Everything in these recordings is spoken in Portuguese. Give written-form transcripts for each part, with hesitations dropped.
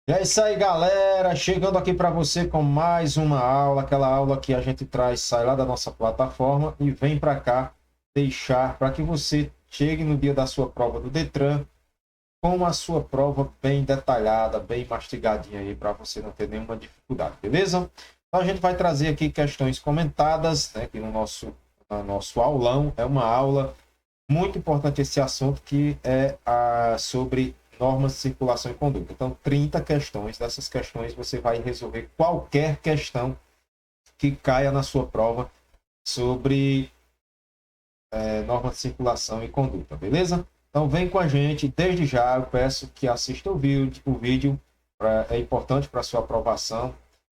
E é isso aí, galera. Chegando aqui para você com mais uma aula, aquela aula que a gente traz, sai lá da nossa plataforma e vem para cá deixar para que você chegue no dia da sua prova do Detran com a sua prova bem detalhada, bem mastigadinha aí para você não ter nenhuma dificuldade, beleza? Então a gente vai trazer aqui questões comentadas, né, aqui no nosso aulão. É uma aula muito importante esse assunto que é sobre normas de circulação e conduta. Então, 30 questões. Dessas questões, você vai resolver qualquer questão que caia na sua prova sobre normas de circulação e conduta, beleza? Então, vem com a gente. Desde já, eu peço que assista o vídeo é importante para a sua aprovação.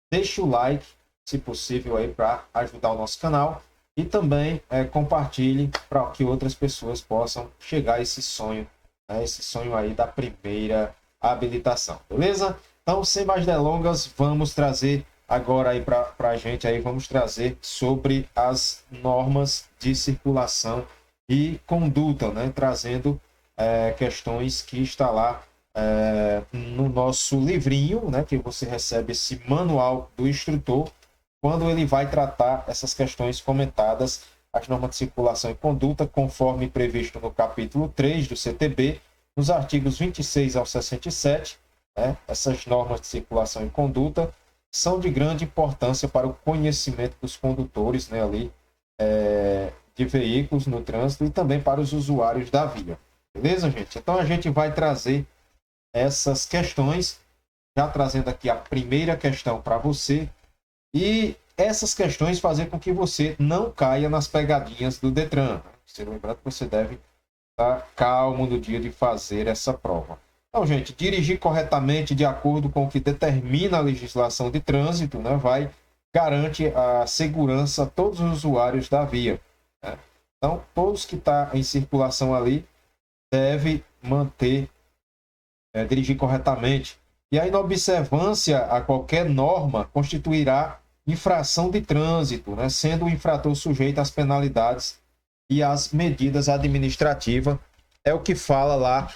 Deixe o like, se possível, aí para ajudar o nosso canal. E também compartilhe para que outras pessoas possam chegar a esse sonho, né? Esse sonho aí da primeira habilitação, beleza? Então, sem mais delongas, vamos trazer agora aí para a gente aí, vamos trazer sobre as normas de circulação e conduta, né? Trazendo questões que está lá no nosso livrinho, né? Que você recebe esse manual do instrutor, quando ele vai tratar essas questões comentadas, as normas de circulação e conduta, conforme previsto no capítulo 3 do CTB, nos artigos 26 ao 67, né? Essas normas de circulação e conduta são de grande importância para o conhecimento dos condutores, né, ali, de veículos no trânsito e também para os usuários da via. Beleza, gente? Então a gente vai trazer essas questões, já trazendo aqui a primeira questão para você. E essas questões fazer com que você não caia nas pegadinhas do Detran. Você lembrando que você deve estar calmo no dia de fazer essa prova. Então, gente, dirigir corretamente de acordo com o que determina a legislação de trânsito, né, garante a segurança a todos os usuários da via, né? Então, todos que estão em circulação ali devem dirigir corretamente. E a inobservância a qualquer norma constituirá infração de trânsito, né, sendo o infrator sujeito às penalidades e às medidas administrativas. É o que fala lá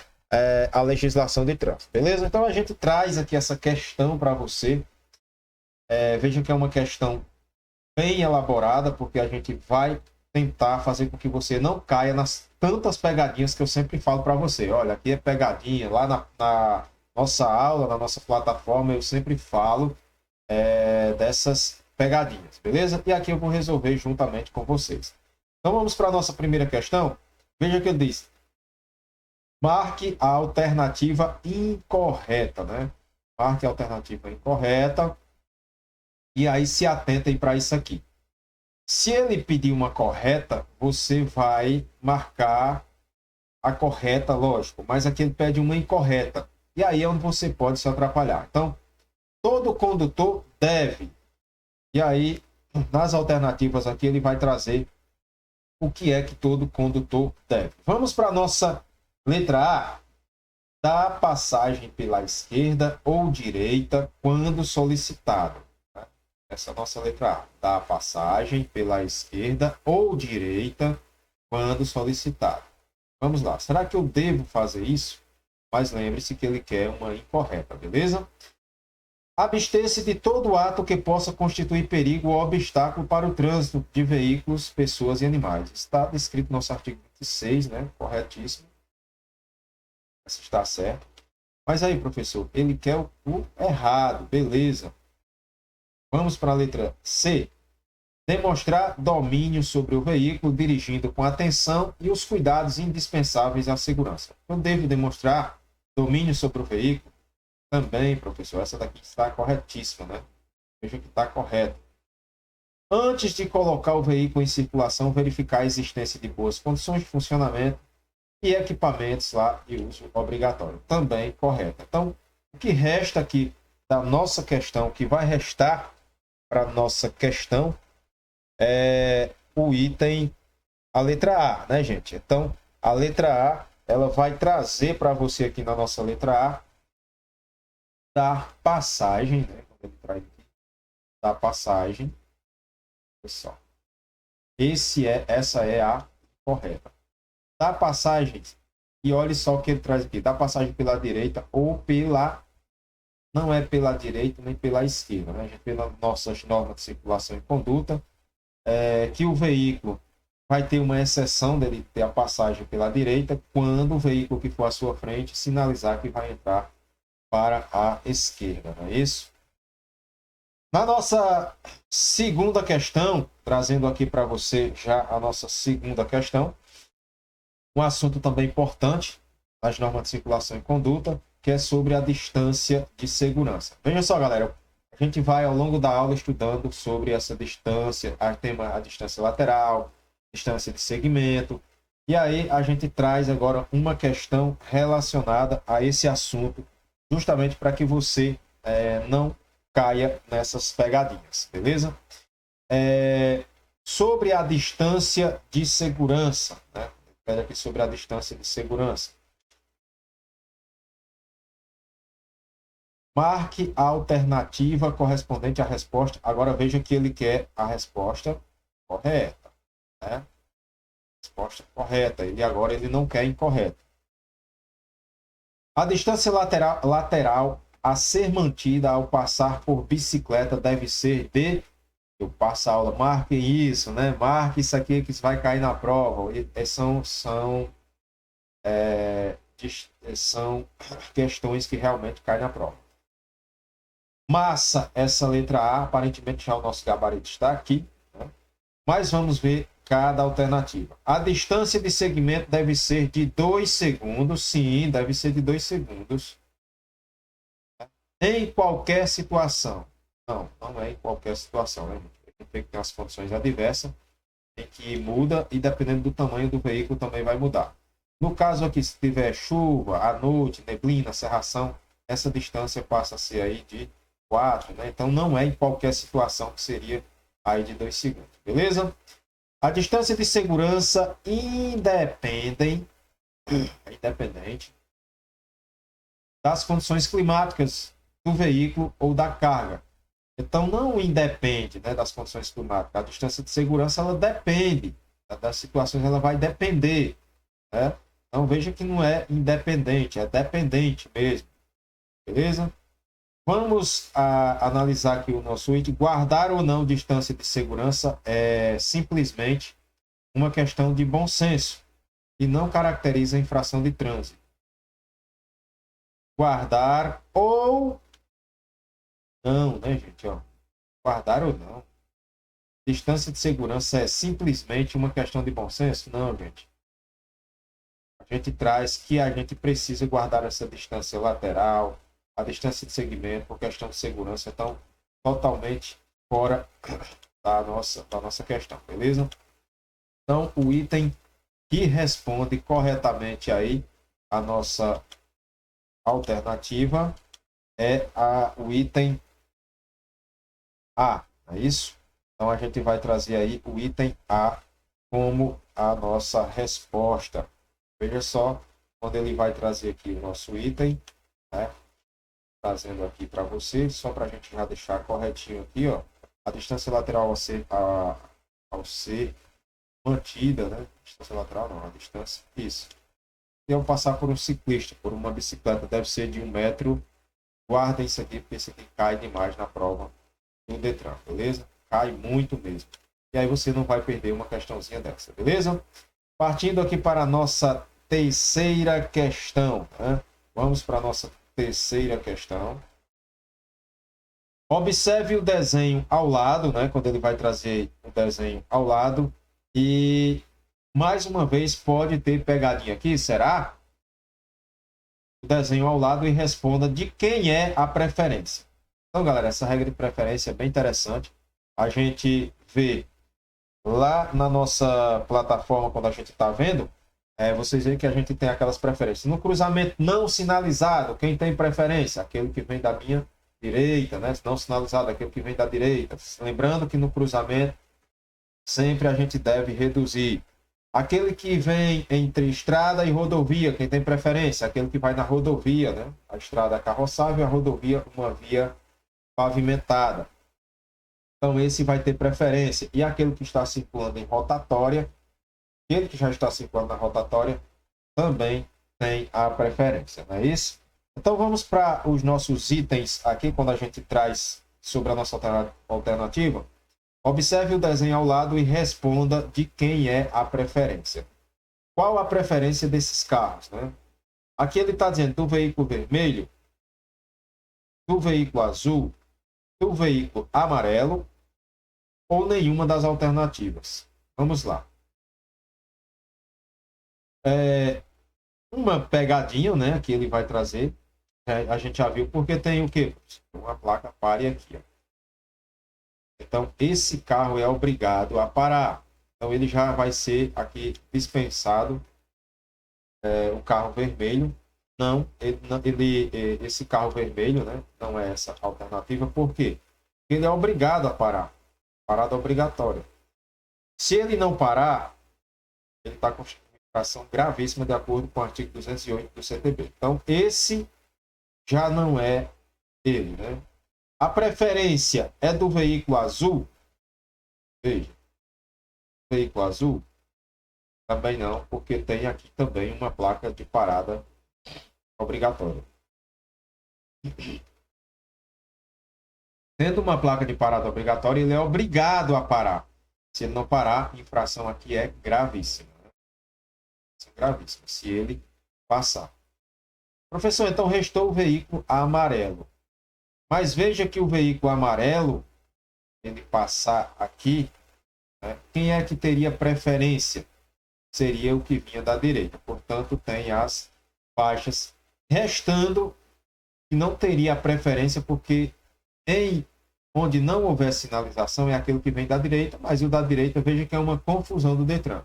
a legislação de trânsito, beleza? Então a gente traz aqui essa questão para você. Veja que é uma questão bem elaborada, porque a gente vai tentar fazer com que você não caia nas tantas pegadinhas que eu sempre falo para você. Olha, aqui é pegadinha, lá na nossa aula, na nossa plataforma, eu sempre falo dessas pegadinhas, beleza? E aqui eu vou resolver juntamente com vocês. Então vamos para a nossa primeira questão. Veja que ele diz: marque a alternativa incorreta, né? Marque a alternativa incorreta. E aí se atentem para isso aqui. Se ele pedir uma correta, você vai marcar a correta, lógico, mas aqui ele pede uma incorreta. E aí é onde você pode se atrapalhar. Então, todo condutor deve. E aí, nas alternativas aqui, ele vai trazer o que é que todo condutor deve. Vamos para a nossa letra A. Dá passagem pela esquerda ou direita quando solicitado. Essa é a nossa letra A. Dá passagem pela esquerda ou direita quando solicitado. Vamos lá. Será que eu devo fazer isso? Mas lembre-se que ele quer uma incorreta, beleza? Abster-se de todo ato que possa constituir perigo ou obstáculo para o trânsito de veículos, pessoas e animais. Está descrito no nosso artigo 26, né? Corretíssimo. Essa está certo. Mas aí, professor, ele quer o errado, beleza. Vamos para a letra C. Demonstrar domínio sobre o veículo, dirigindo com atenção e os cuidados indispensáveis à segurança. Eu devo demonstrar domínio sobre o veículo? Também, professor, essa daqui está corretíssima, né? Veja que está correto. Antes de colocar o veículo em circulação, verificar a existência de boas condições de funcionamento e equipamentos lá de uso obrigatório. Também correto. Então, o que resta aqui da nossa questão, que vai restar para a nossa questão, é o item, a letra A, né, gente? Então, a letra A, ela vai trazer para você aqui na nossa letra A, dar passagem, né? Quando ele traz aqui, dar passagem, pessoal. Essa é a correta. Dar passagem, e olhe só o que ele traz aqui, dar passagem pela direita ou pela não é pela direita nem pela esquerda, né? A gente vê nas nossas normas de circulação e conduta que o veículo vai ter uma exceção dele ter a passagem pela direita quando o veículo que for à sua frente sinalizar que vai entrar para a esquerda, não é isso? Na nossa segunda questão, trazendo aqui para você já a nossa segunda questão, um assunto também importante nas normas de circulação e conduta, que é sobre a distância de segurança. Veja só, galera, a gente vai ao longo da aula estudando sobre essa distância, a distância lateral, distância de segmento, e aí a gente traz agora uma questão relacionada a esse assunto, justamente para que você não caia nessas pegadinhas, beleza? Sobre a distância de segurança, né? Pede aqui sobre a distância de segurança. Marque a alternativa correspondente à resposta. Agora veja que ele quer a resposta correta, né? Resposta correta. Ele não quer incorreta. A distância lateral a ser mantida ao passar por bicicleta deve ser de... Eu passo a aula, marque isso, né? Marque isso aqui que vai cair na prova. São questões que realmente caem na prova. Massa, essa letra A, aparentemente já o nosso gabarito está aqui, né? Mas vamos ver cada alternativa. A distância de segmento deve ser de 2 segundos, sim, deve ser de 2 segundos. Em qualquer situação. Não, não é em qualquer situação, né? Tem que ter as condições adversas, em que muda e dependendo do tamanho do veículo também vai mudar. No caso aqui, se tiver chuva, à noite, neblina, cerração, essa distância passa a ser aí de 4, né? Então não é em qualquer situação que seria aí de 2 segundos, beleza? A distância de segurança independente das condições climáticas do veículo ou da carga. Então não independe, né, das condições climáticas. A distância de segurança ela depende das situações, ela vai depender, né? Então veja que não é independente, é dependente mesmo, beleza? Vamos analisar aqui o nosso item. Guardar ou não distância de segurança é simplesmente uma questão de bom senso e não caracteriza infração de trânsito. Guardar ou não, né, gente? Ó, guardar ou não. Distância de segurança é simplesmente uma questão de bom senso? Não, gente. A gente traz que a gente precisa guardar essa distância lateral, a distância de segmento, por questão de segurança, então totalmente fora da nossa questão, beleza? Então, o item que responde corretamente aí a nossa alternativa é o item A, não é isso? Então, a gente vai trazer aí o item A como a nossa resposta. Veja só, quando ele vai trazer aqui o nosso item, né? Trazendo aqui para você, só para a gente já deixar corretinho aqui, ó, a distância lateral ao ser mantida, né? Distância lateral não, a distância, isso. Se eu passar por um ciclista, por uma bicicleta, deve ser de 1 metro. Guardem isso aqui, porque isso aqui cai demais na prova do Detran, beleza? Cai muito mesmo. E aí você não vai perder uma questãozinha dessa, beleza? Partindo aqui para a nossa terceira questão, né? Vamos para a nossa terceira questão. Observe o desenho ao lado, né? Quando ele vai trazer o desenho ao lado. E, mais uma vez, pode ter pegadinha aqui, será? O desenho ao lado e responda de quem é a preferência. Então, galera, essa regra de preferência é bem interessante. A gente vê lá na nossa plataforma, quando a gente está vendo, vocês veem que a gente tem aquelas preferências. No cruzamento não sinalizado, quem tem preferência? Aquele que vem da minha direita, né? Não sinalizado, aquele que vem da direita. Lembrando que no cruzamento sempre a gente deve reduzir. Aquele que vem entre estrada e rodovia, quem tem preferência? Aquele que vai na rodovia, né? A estrada carroçável, a rodovia, uma via pavimentada. Então esse vai ter preferência. E aquele que está circulando em rotatória, aquele que já está circulando na rotatória também tem a preferência, não é isso? Então vamos para os nossos itens aqui, quando a gente traz sobre a nossa alternativa. Observe o desenho ao lado e responda de quem é a preferência. Qual a preferência desses carros, né? Aqui ele está dizendo do veículo vermelho, do veículo azul, do veículo amarelo ou nenhuma das alternativas. Vamos lá. Uma pegadinha, né, que ele vai trazer. A gente já viu porque tem o quê? Uma placa pare aqui, ó. Então, esse carro é obrigado a parar. Então, ele já vai ser aqui dispensado. O carro vermelho. Não, esse carro vermelho, né, não é essa alternativa. Por quê? Porque ele é obrigado a parar. Parada obrigatória. Se ele não parar, ele está com infração gravíssima de acordo com o artigo 208 do CTB. Então, esse já não é ele, né? A preferência é do veículo azul. Veja, veículo azul também não, porque tem aqui também uma placa de parada obrigatória. Tendo uma placa de parada obrigatória, ele é obrigado a parar. Se ele não parar, a infração aqui é gravíssima. Né? É gravíssima, se ele passar. Professor, então restou o veículo amarelo. Mas veja que o veículo amarelo, ele passar aqui, né, quem é que teria preferência? Seria o que vinha da direita. Portanto, tem as faixas restando, que não teria a preferência, porque onde não houver sinalização é aquele que vem da direita, mas o da direita, veja que é uma confusão do Detran.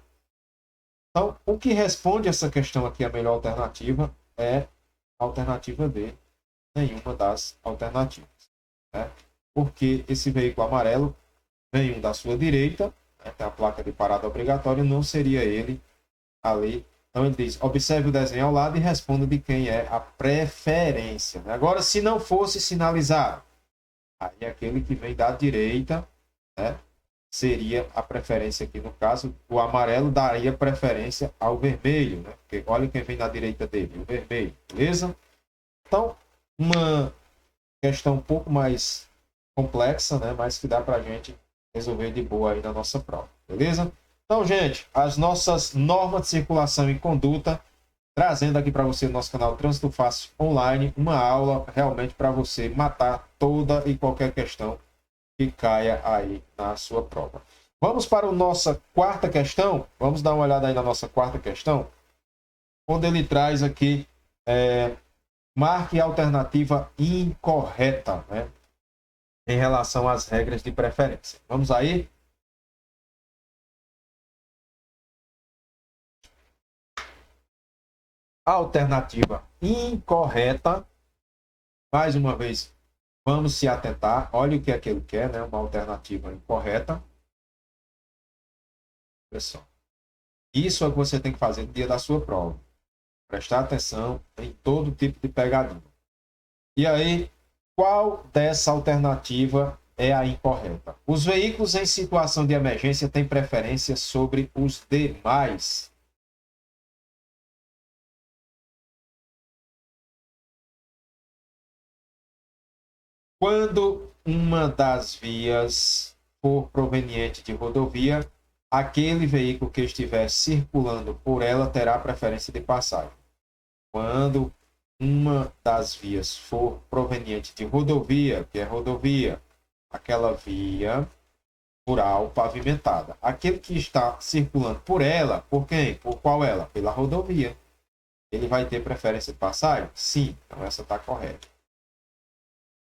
Então, o que responde essa questão aqui, a melhor alternativa, é a alternativa D, nenhuma das alternativas. Né? Porque esse veículo amarelo vem um da sua direita, né? Tem a placa de parada obrigatória, não seria ele ali. Então ele diz, observe o desenho ao lado e responda de quem é a preferência. Né? Agora, se não fosse sinalizado, aí aquele que vem da direita, né? Seria a preferência aqui no caso, o amarelo daria preferência ao vermelho, né? Porque olha quem vem na direita dele, o vermelho, beleza? Então, uma questão um pouco mais complexa, né? Mas que dá pra gente resolver de boa aí na nossa prova, beleza? Então, gente, as nossas normas de circulação e conduta, trazendo aqui para você no nosso canal Trânsito Fácil Online, uma aula realmente para você matar toda e qualquer questão que caia aí na sua prova. Vamos para a nossa quarta questão. Vamos dar uma olhada aí na nossa quarta questão, onde ele traz aqui, marque a alternativa incorreta, né, em relação às regras de preferência. Vamos aí? A alternativa incorreta, mais uma vez, vamos se atentar. Olha o que é que ele quer, né? Uma alternativa incorreta. Pessoal, isso é o que você tem que fazer no dia da sua prova. Prestar atenção em todo tipo de pegadinha. E aí, qual dessa alternativa é a incorreta? Os veículos em situação de emergência têm preferência sobre os demais. Quando uma das vias for proveniente de rodovia, aquele veículo que estiver circulando por ela terá preferência de passagem. Quando uma das vias for proveniente de rodovia, que é rodovia, aquela via rural pavimentada. Aquele que está circulando por ela, por quem? Por qual ela? Pela rodovia. Ele vai ter preferência de passagem? Sim, então essa está correta.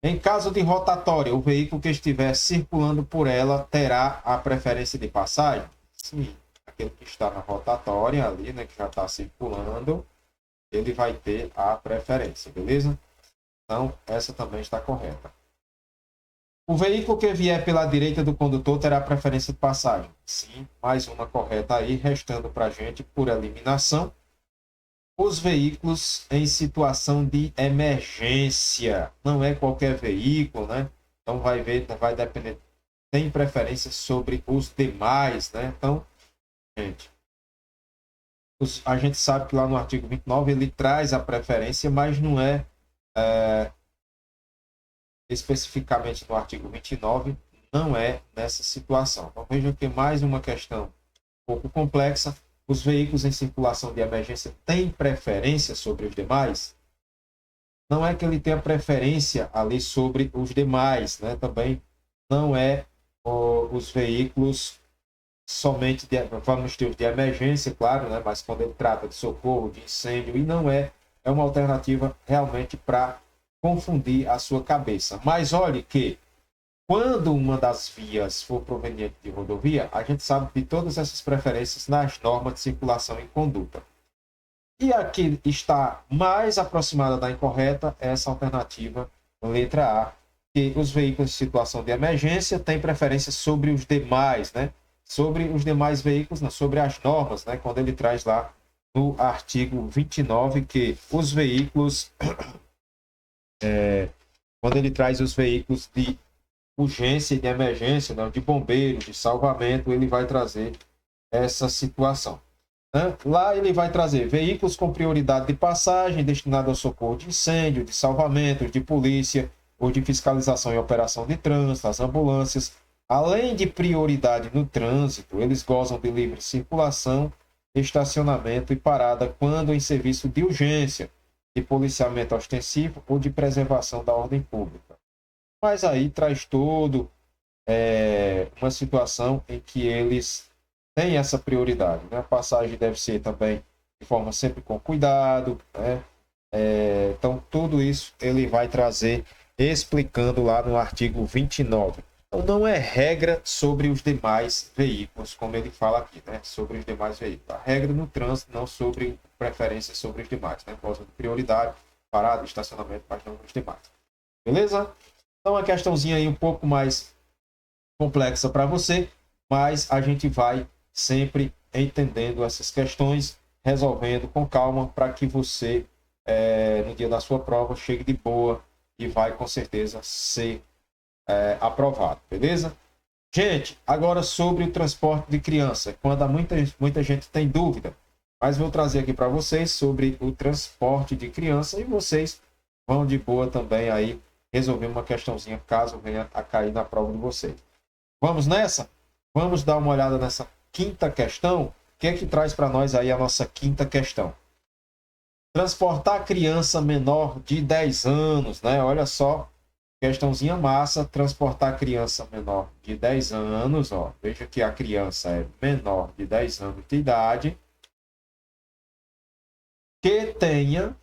Em caso de rotatória, o veículo que estiver circulando por ela terá a preferência de passagem? Sim, aquele que está na rotatória ali, né, que já está circulando, ele vai ter a preferência, beleza? Então, essa também está correta. O veículo que vier pela direita do condutor terá preferência de passagem? Sim, mais uma correta aí, restando para a gente, por eliminação, os veículos em situação de emergência. Não é qualquer veículo, né? Então vai depender, tem preferência sobre os demais, né? Então, gente, a gente sabe que lá no artigo 29 ele traz a preferência, mas não é especificamente no artigo 29, não é nessa situação. Então veja que mais uma questão um pouco complexa. Os veículos em circulação de emergência têm preferência sobre os demais? Não é que ele tenha preferência ali sobre os demais, né? Também não é os veículos somente vamos ter os de emergência, claro, né? Mas quando ele trata de socorro, de incêndio, e não é uma alternativa realmente para confundir a sua cabeça. Mas olhe que quando uma das vias for proveniente de rodovia, a gente sabe de todas essas preferências nas normas de circulação e conduta. E aqui está mais aproximada da incorreta essa alternativa, letra A, que os veículos em situação de emergência têm preferência sobre os demais, né? Sobre os demais veículos, não, sobre as normas, né? Quando ele traz lá no artigo 29 que os veículos, quando ele traz os veículos de urgência e de emergência, não, de bombeiros, de salvamento, ele vai trazer essa situação. Né? Lá ele vai trazer veículos com prioridade de passagem destinados ao socorro de incêndio, de salvamento, de polícia ou de fiscalização e operação de trânsito, as ambulâncias. Além de prioridade no trânsito, eles gozam de livre circulação, estacionamento e parada quando em serviço de urgência, de policiamento ostensivo ou de preservação da ordem pública. Mas aí traz todo uma situação em que eles têm essa prioridade. Né? A passagem deve ser também de forma sempre com cuidado. Né? Então, tudo isso ele vai trazer explicando lá no artigo 29. Então, não é regra sobre os demais veículos, como ele fala aqui, né? Sobre os demais veículos. A regra no trânsito, não sobre preferência sobre os demais. Né? Gosta de prioridade, parada, estacionamento, mas não os demais. Beleza? Então, uma questãozinha aí um pouco mais complexa para você, mas a gente vai sempre entendendo essas questões, resolvendo com calma, para que você, no dia da sua prova, chegue de boa e vai com certeza ser aprovado, beleza? Gente, agora sobre o transporte de criança, quando muita gente tem dúvida, mas vou trazer aqui para vocês sobre o transporte de criança e vocês vão de boa também aí resolver uma questãozinha caso venha a cair na prova de vocês. Vamos nessa? Vamos dar uma olhada nessa quinta questão. O que é que traz para nós aí a nossa quinta questão? Transportar criança menor de 10 anos, né? Olha só, questãozinha massa, transportar criança menor de 10 anos, ó. Veja que a criança é menor de 10 anos de idade, que tenha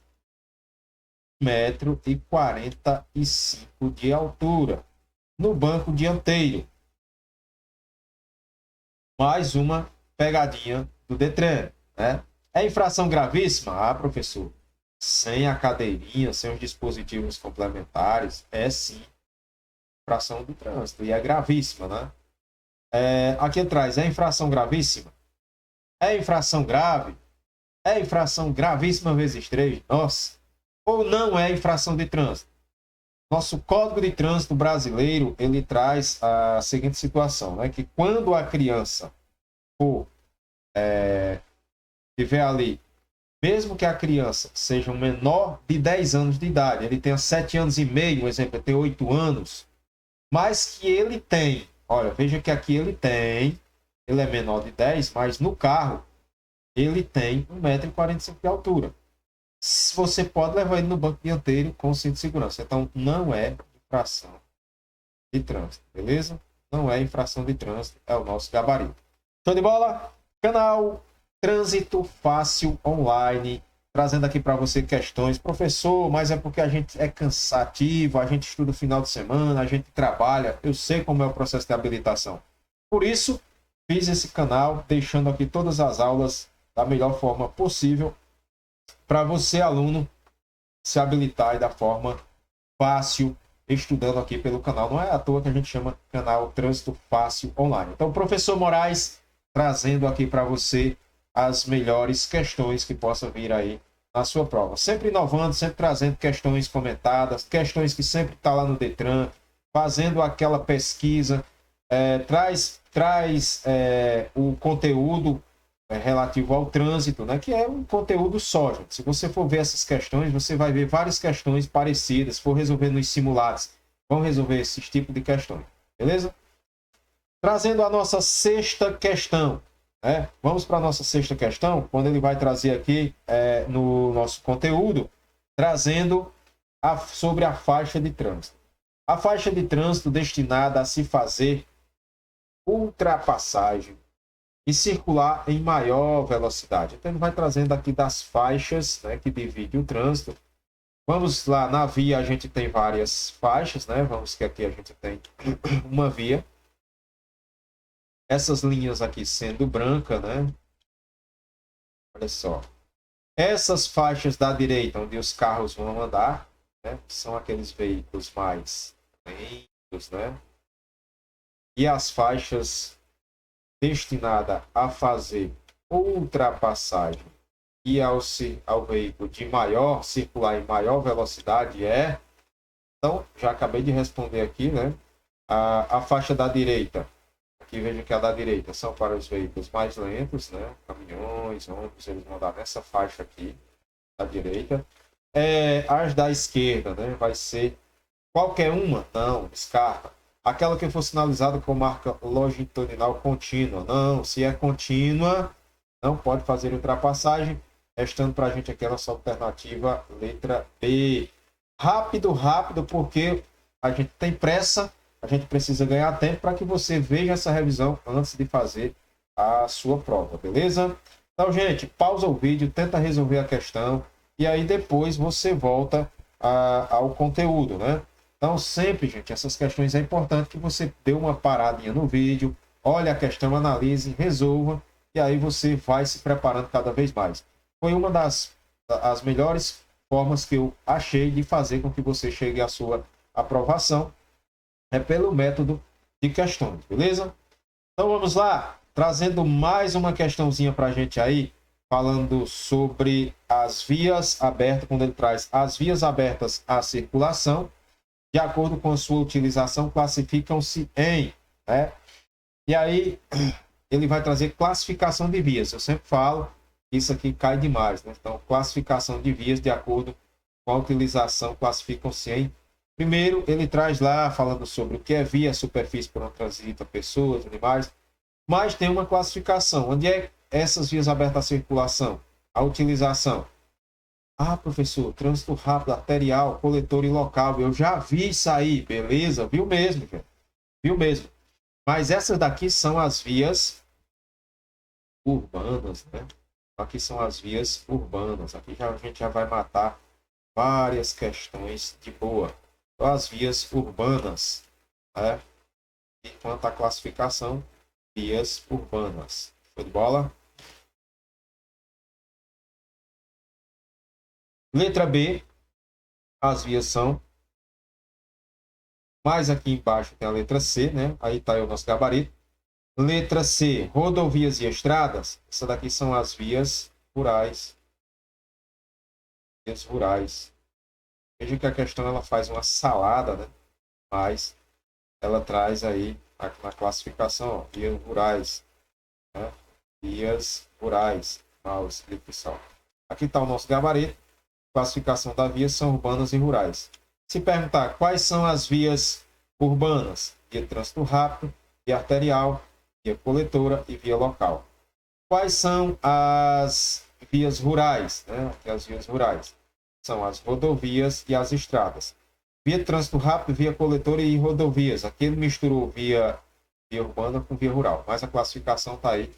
1,45 m de altura, no banco dianteiro. Mais uma pegadinha do Detran, né? É infração gravíssima? Ah, professor, sem a cadeirinha, sem os dispositivos complementares, é sim infração do trânsito, e é gravíssima, né? Aqui atrás, é infração gravíssima? É infração grave? É infração gravíssima vezes 3? Nossa! Ou não é infração de trânsito? Nosso Código de Trânsito brasileiro, ele traz a seguinte situação, né? Que quando a criança for tiver ali, mesmo que a criança seja um menor de 10 anos de idade, ele tenha 7 anos e meio, um exemplo, ele tem 8 anos, mas que ele tem, olha, veja que aqui ele é menor de 10, mas no carro ele tem 1,45 m de altura. Você pode levar ele no banco dianteiro com cinto de segurança. Então, não é infração de trânsito, beleza? Não é infração de trânsito, é o nosso gabarito. Show de bola? Canal Trânsito Fácil Online, trazendo aqui para você questões. Professor, mas é porque a gente é cansativo, a gente estuda no final de semana, a gente trabalha, eu sei como é o processo de habilitação. Por isso, fiz esse canal, deixando aqui todas as aulas da melhor forma possível, para você, aluno, se habilitar e da forma fácil, estudando aqui pelo canal. Não é à toa que a gente chama canal Trânsito Fácil Online. Então, professor Moraes, trazendo aqui para você as melhores questões que possam vir aí na sua prova. Sempre inovando, sempre trazendo questões comentadas, questões que sempre estão lá no Detran, fazendo aquela pesquisa, traz o conteúdo relativo ao trânsito, né? Que é um conteúdo só, gente. Se você for ver essas questões, você vai ver várias questões parecidas. Se for resolver nos simulados, vão resolver esses tipos de questões. Beleza? Trazendo a nossa sexta questão. Né? Vamos para a nossa sexta questão, quando ele vai trazer aqui no nosso conteúdo, trazendo sobre a faixa de trânsito. A faixa de trânsito destinada a se fazer ultrapassagem e circular em maior velocidade. Então, ele vai trazendo aqui das faixas, né, que dividem o trânsito. Vamos lá, na via a gente tem várias faixas, né? Vamos que aqui a gente tem uma via. Essas linhas aqui sendo branca, né? Olha só. Essas faixas da direita, onde os carros vão andar, né? São aqueles veículos mais lentos, né? E as faixas destinadas a fazer ultrapassagem e ao veículo de maior circular em maior velocidade então, já acabei de responder aqui, né? A faixa da direita, aqui veja que a da direita são para os veículos mais lentos, né? Caminhões, ônibus, eles vão dar nessa faixa aqui, da direita. As da esquerda, né? Vai ser qualquer uma? Não, descarta. Aquela que for sinalizada com marca longitudinal contínua. Não, se é contínua, não pode fazer ultrapassagem. Restando para a gente aqui a nossa alternativa, letra B. Rápido, porque a gente tem pressa, a gente precisa ganhar tempo para que você veja essa revisão antes de fazer a sua prova, beleza? Então, gente, pausa o vídeo, tenta resolver a questão e aí depois você volta ao conteúdo, né? Então, sempre, gente, essas questões é importante que você dê uma paradinha no vídeo, olhe a questão, analise, resolva, e aí você vai se preparando cada vez mais. Foi uma das melhores formas que eu achei de fazer com que você chegue à sua aprovação, pelo método de questões, beleza? Então, vamos lá, trazendo mais uma questãozinha para a gente aí, falando sobre as vias abertas, quando ele traz as vias abertas à circulação, de acordo com a sua utilização, classificam-se em, né? E aí, ele vai trazer classificação de vias. Eu sempre falo, isso aqui cai demais, né? Então, classificação de vias de acordo com a utilização, classificam-se em. Primeiro, ele traz lá, falando sobre o que é via, superfície por onde transita pessoas, animais, mas tem uma classificação. Onde é essas vias abertas à circulação? A utilização. Ah, professor, trânsito rápido, arterial, coletor e local. Eu já vi isso aí, beleza? Viu mesmo, gente. Viu mesmo. Mas essas daqui são as vias urbanas, né? Aqui são as vias urbanas. Aqui a gente já vai matar várias questões de boa. Então, as vias urbanas, né? Enquanto a classificação, vias urbanas. Foi de bola? Letra B, as vias são. Mais aqui embaixo tem a letra C, né? Aí está o nosso gabarito. Letra C, rodovias e estradas. Essa daqui são as vias rurais. Vias rurais. Veja que a questão ela faz uma salada, né? Mas ela traz aí aqui na classificação, ó, vias rurais, né? Vias rurais. Aqui está o nosso gabarito. Classificação da via são urbanas e rurais. Se perguntar quais são as vias urbanas, via trânsito rápido, via arterial, via coletora e via local. Quais são as vias rurais? Né? As vias rurais são as rodovias e as estradas. Via trânsito rápido, via coletora e rodovias. Aqui ele misturou via urbana com via rural, mas a classificação está aí,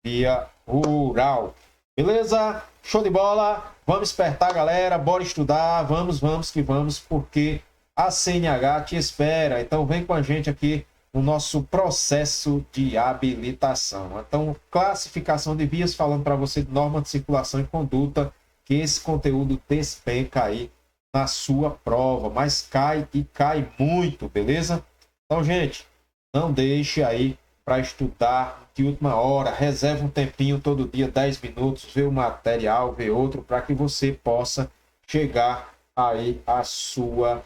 via rural. Beleza? Show de bola! Vamos despertar, galera. Bora estudar. Vamos que vamos, porque a CNH te espera. Então, vem com a gente aqui no nosso processo de habilitação. Então, classificação de vias, falando para você de norma de circulação e conduta, que esse conteúdo despenca aí na sua prova. Mas cai e cai muito, beleza? Então, gente, não deixe aí para estudar de última hora, reserve um tempinho todo dia, 10 minutos, vê o material, vê outro, para que você possa chegar aí à sua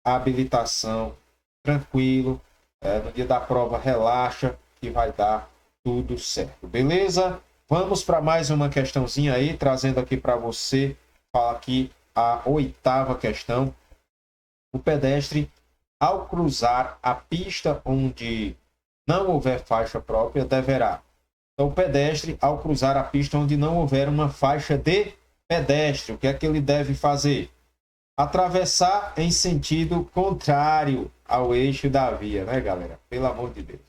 habilitação tranquilo, no dia da prova relaxa, que vai dar tudo certo, beleza? Vamos para mais uma questãozinha aí, trazendo aqui para você, fala aqui a 8ª questão. O pedestre, ao cruzar a pista onde não houver faixa própria, deverá. Então, o pedestre, ao cruzar a pista onde não houver uma faixa de pedestre, o que é que ele deve fazer? Atravessar em sentido contrário ao eixo da via, né, galera? Pelo amor de Deus.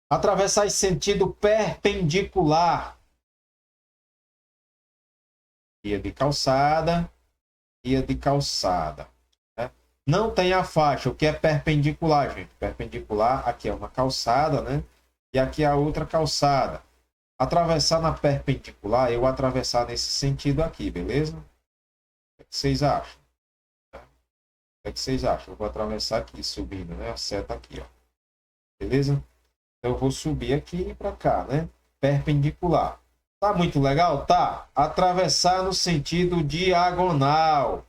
Atravessar em sentido perpendicular. Via de calçada, via de calçada. Né? Não tem a faixa. O que é perpendicular, gente? Perpendicular, aqui é uma calçada, né? E aqui é a outra calçada. Atravessar na perpendicular, eu atravessar nesse sentido aqui, beleza? O que vocês acham? O que vocês acham? Eu vou atravessar aqui, subindo, né? A seta aqui, ó. Beleza? Então, eu vou subir aqui para cá, né? Perpendicular. Tá muito legal? Tá. Atravessar no sentido diagonal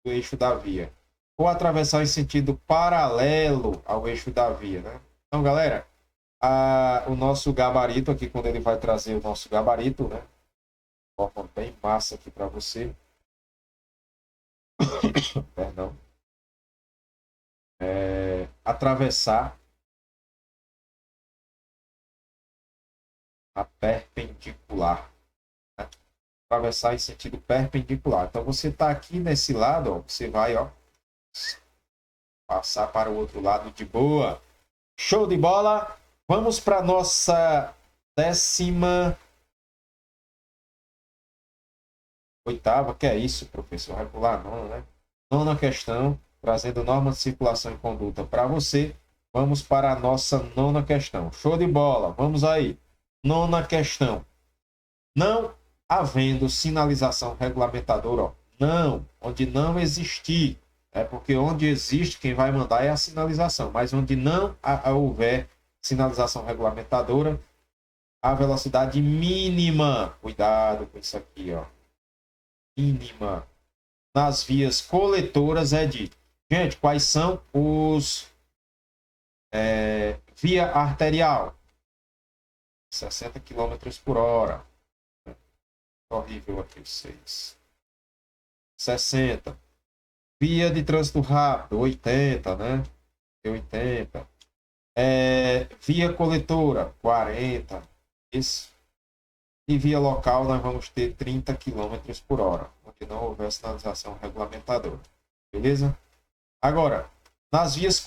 do eixo da via. Ou atravessar em sentido paralelo ao eixo da via, né? Então, galera, o nosso gabarito aqui, quando ele vai trazer o nosso gabarito, né? Forma bem massa aqui para você. Perdão. Atravessar a perpendicular. Né? Atravessar em sentido perpendicular. Então, você está aqui nesse lado, ó, você vai, ó, passar para o outro lado de boa. Show de bola! Vamos para a nossa 18ª. Que é isso, professor? Vai pular nona, né? Nona questão, trazendo norma de circulação e conduta para você. Vamos para a nossa 9ª questão. Show de bola! Vamos aí. 9ª questão. Não havendo sinalização regulamentadora, ó, não, onde não existir, porque onde existe, quem vai mandar é a sinalização, mas onde não houver sinalização regulamentadora, a velocidade mínima, cuidado com isso aqui, ó, mínima, nas vias coletoras é de... Gente, quais são os... via arterial, 60 km por hora. Horrível aqui, 6. 60. Via de trânsito rápido, 80, né? 80. Via coletora, 40. Isso. E via local, nós vamos ter 30 km por hora, onde não houver sinalização regulamentadora. Beleza? Agora, nas vias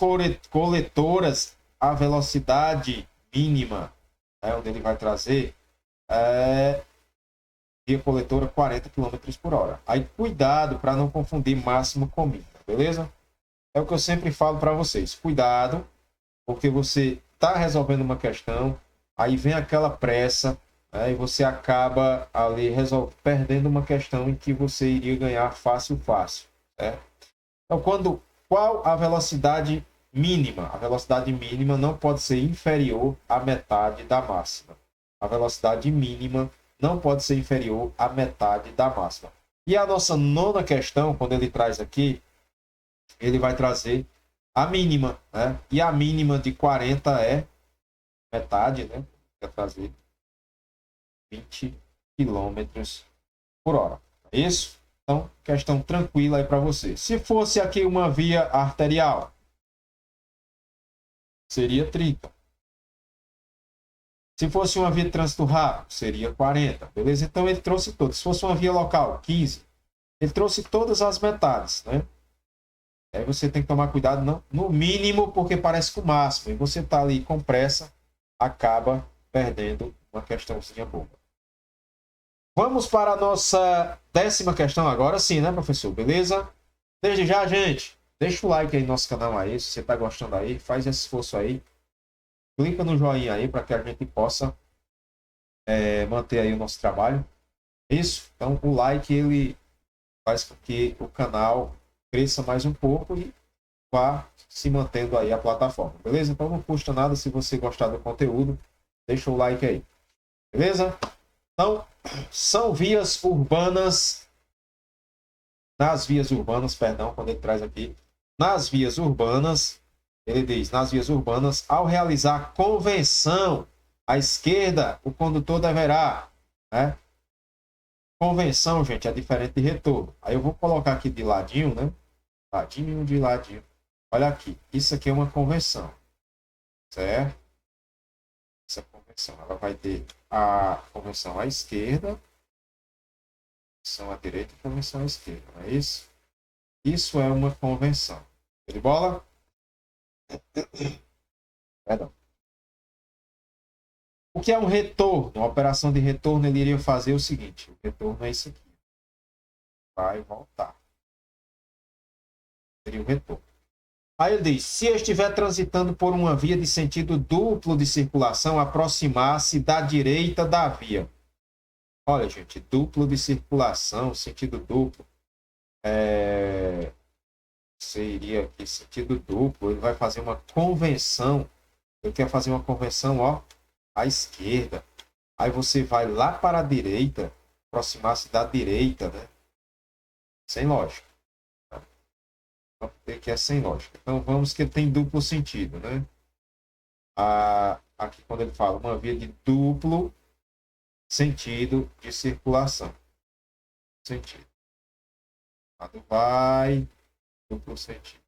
coletoras, a velocidade mínima, onde ele vai trazer, via coletora 40 km por hora. Aí cuidado para não confundir máximo com mínimo, beleza? É o que eu sempre falo para vocês. Cuidado, porque você está resolvendo uma questão, aí vem aquela pressa, e você acaba ali perdendo uma questão em que você iria ganhar fácil. Certo? Então, qual a velocidade mínima? A velocidade mínima não pode ser inferior à metade da máxima. A velocidade mínima não pode ser inferior à metade da máxima. E a nossa 9ª questão, quando ele traz aqui, ele vai trazer a mínima, né? E a mínima de 40 é metade, né? Vai trazer 20 km por hora. É isso? Então, questão tranquila aí para você. Se fosse aqui uma via arterial, seria 30. Se fosse uma via de trânsito rápido, seria 40, beleza? Então, ele trouxe todas. Se fosse uma via local, 15. Ele trouxe todas as metades, né? Aí você tem que tomar cuidado, não, no mínimo, porque parece com o máximo. E você está ali com pressa, acaba perdendo uma questãozinha boa. Vamos para a nossa 10ª questão agora sim, né, professor? Beleza? Desde já, gente, deixa o like aí no nosso canal aí, se você está gostando aí, faz esse esforço aí. Clica no joinha aí para que a gente possa manter aí o nosso trabalho. Isso, então o like ele faz com que o canal cresça mais um pouco e vá se mantendo aí a plataforma, beleza? Então não custa nada se você gostar do conteúdo, deixa o like aí, beleza? Então, são vias urbanas, nas vias urbanas, perdão, quando ele traz aqui, nas vias urbanas, ele diz, nas vias urbanas, ao realizar convenção à esquerda, o condutor deverá, né? Convenção, gente, é diferente de retorno. Aí eu vou colocar aqui de ladinho, né? Ladinho de ladinho. Olha aqui, isso aqui é uma convenção, certo? Essa convenção, ela vai ter a convenção à esquerda, convenção à direita e convenção à esquerda, não é isso? Isso é uma convenção. De bola? Perdão. O que é um retorno? Uma operação de retorno, ele iria fazer o seguinte. O retorno é isso aqui. Vai voltar. Seria o retorno. Aí ele diz, se eu estiver transitando por uma via de sentido duplo de circulação, aproximar-se da direita da via. Olha, gente, duplo de circulação, sentido duplo. Seria aqui sentido duplo. Ele vai fazer uma convenção. Ele quer fazer uma convenção, ó, à esquerda. Aí você vai lá para a direita, aproximar-se da direita, né? Sem lógica. Vamos ter que é sem lógica. Então vamos que ele tem duplo sentido, né? Aqui quando ele fala uma via de duplo sentido de circulação. Sentido. Lado vai, duplo sentido.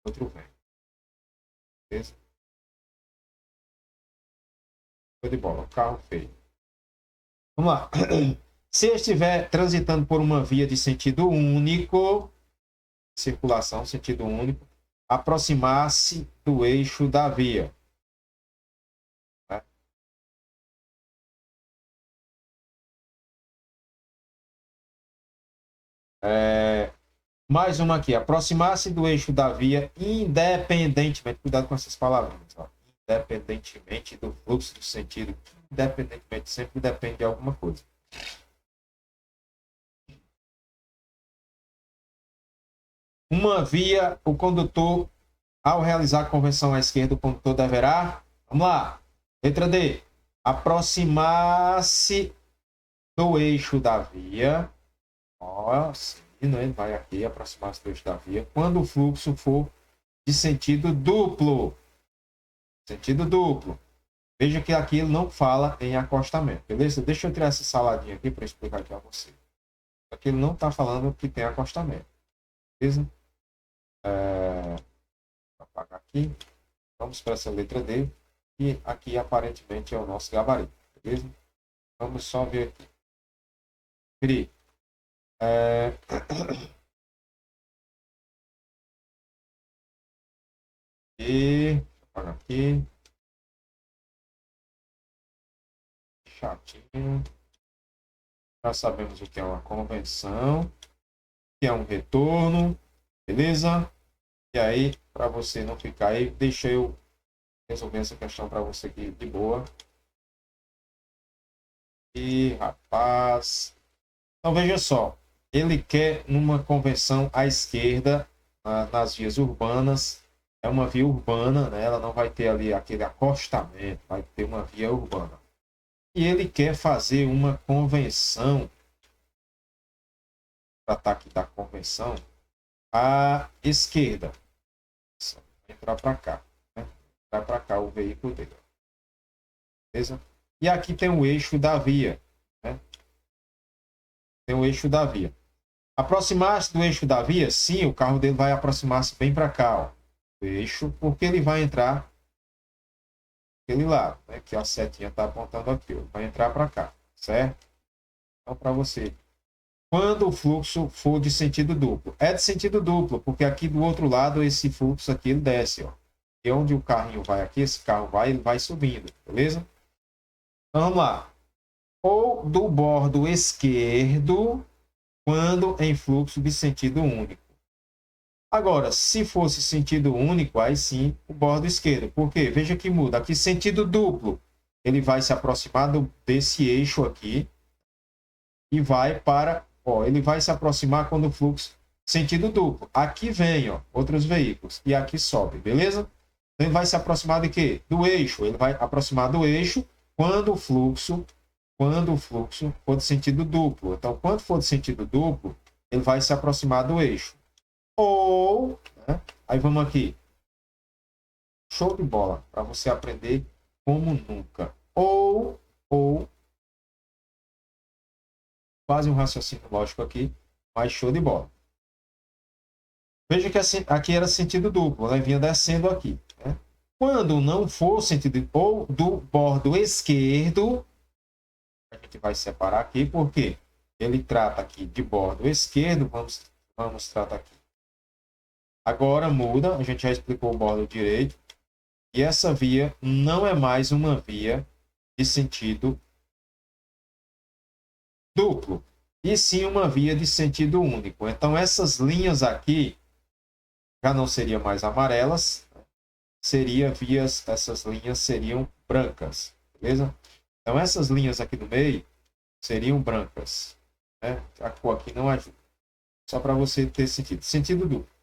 Outro vem. Beleza? Foi de bola. O carro feio. Vamos lá. Se eu estiver transitando por uma via de sentido único, circulação, sentido único, aproximar-se do eixo da via. Mais uma aqui, aproximar-se do eixo da via independentemente, cuidado com essas palavras, ó, independentemente do fluxo do sentido, independentemente, sempre depende de alguma coisa. Uma via, o condutor, ao realizar a convenção à esquerda, o condutor deverá, vamos lá, letra D, aproximar-se do eixo da via, ó, sim, né? Ele vai aqui aproximar-se do eixo da via, quando o fluxo for de sentido duplo. Sentido duplo. Veja que aqui ele não fala em acostamento, beleza? Deixa eu tirar essa saladinha aqui para explicar aqui a você. Aqui ele não está falando que tem acostamento, beleza? Vou apagar aqui. Vamos para essa letra D. E aqui aparentemente é o nosso gabarito, beleza? Vamos só ver aqui. Pri. E deixa eu apagar aqui. Chatinho. Já sabemos o que é uma convenção, o que é um retorno, beleza? E aí, para você não ficar aí, deixa eu resolver essa questão para você aqui de boa. E rapaz, então veja só, ele quer numa convenção à esquerda, nas vias urbanas, é uma via urbana, né? Ela não vai ter ali aquele acostamento, vai ter uma via urbana. E ele quer fazer uma convenção, tratar aqui da convenção, à esquerda. Entrar para cá, né? Entrar para cá o veículo dele. Beleza? E aqui tem o eixo da via, né? Tem o eixo da via. Aproximar-se do eixo da via, sim, o carro dele vai aproximar-se bem para cá, ó. O eixo, porque ele vai entrar aquele lado, né? Que a setinha está apontando aqui, ó. Vai entrar para cá, certo? Então, para você, quando o fluxo for de sentido duplo, é de sentido duplo, porque aqui do outro lado esse fluxo aqui ele desce, ó. E onde o carrinho vai aqui, esse carro vai, ele vai subindo, beleza? Então, vamos lá. Ou do bordo esquerdo, quando em fluxo de sentido único. Agora, se fosse sentido único, aí sim o bordo esquerdo. Por quê? Veja que muda. Aqui, sentido duplo. Ele vai se aproximar desse eixo aqui e vai para... Ó, ele vai se aproximar quando o fluxo sentido duplo. Aqui vem, ó, outros veículos. E aqui sobe, beleza? Então, ele vai se aproximar de quê? Do eixo. Ele vai aproximar do eixo quando o fluxo for de sentido duplo. Então, quando for de sentido duplo, ele vai se aproximar do eixo. Ou, né? Aí vamos aqui. Show de bola, para você aprender como nunca. ou quase um raciocínio lógico aqui, mas show de bola. Veja que aqui era sentido duplo, ela vinha descendo aqui, né? Quando não for sentido ou do bordo esquerdo, a gente vai separar aqui, porque ele trata aqui de bordo esquerdo, vamos tratar aqui. Agora muda, a gente já explicou o bordo direito, e essa via não é mais uma via de sentido duplo, e sim uma via de sentido único. Então essas linhas aqui já não seriam mais amarelas, essas linhas seriam brancas, beleza? Então essas linhas aqui no meio seriam brancas, né? A cor aqui não ajuda, só para você ter sentido duplo.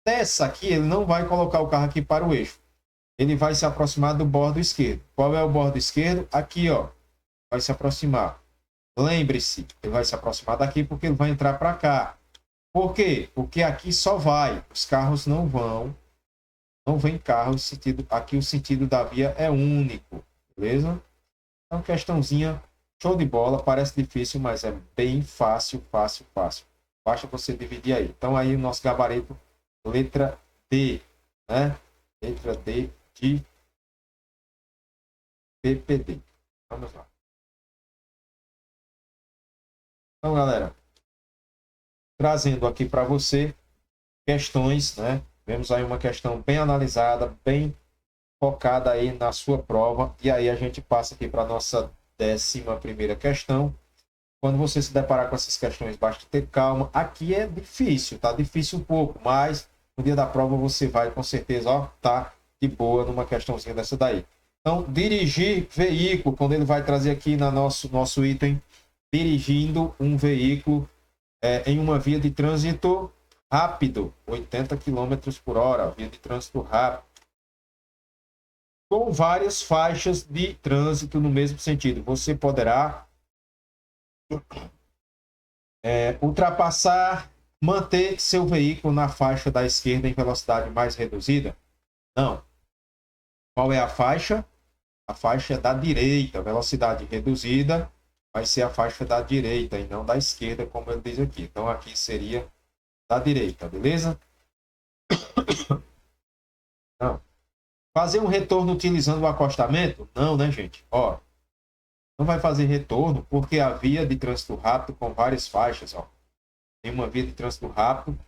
Dessa aqui ele não vai colocar o carro aqui para o eixo, ele vai se aproximar do bordo esquerdo. Qual é o bordo esquerdo? Aqui, ó, vai se aproximar. Lembre-se, ele vai se aproximar daqui porque ele vai entrar para cá. Por quê? Porque aqui só vai, os carros não vão, não vem carro, aqui o sentido da via é único, beleza? Então, questãozinha, show de bola, parece difícil, mas é bem fácil. Basta você dividir aí. Então, aí o nosso gabarito, letra D, né? Letra D de PPD. Vamos lá. Então, galera, trazendo aqui para você questões, né? Vemos aí uma questão bem analisada, bem focada aí na sua prova. E aí a gente passa aqui para a nossa 11ª questão. Quando você se deparar com essas questões, basta ter calma. Aqui é difícil, tá? Difícil um pouco, mas no dia da prova você vai com certeza, ó, tá de boa numa questãozinha dessa daí. Então, dirigir veículo, quando ele vai trazer aqui no nosso item, dirigindo um veículo em uma via de trânsito rápido, 80 km por hora, via de trânsito rápido, com várias faixas de trânsito no mesmo sentido. Você poderá ultrapassar, manter seu veículo na faixa da esquerda em velocidade mais reduzida? Não. Qual é a faixa? A faixa da direita, velocidade reduzida, vai ser a faixa da direita e não da esquerda, como ele diz aqui. Então, aqui seria da direita, beleza? Não. Fazer um retorno utilizando o acostamento? Não, né, gente? Ó, não vai fazer retorno porque a via de trânsito rápido com várias faixas, ó. Tem uma via de trânsito rápido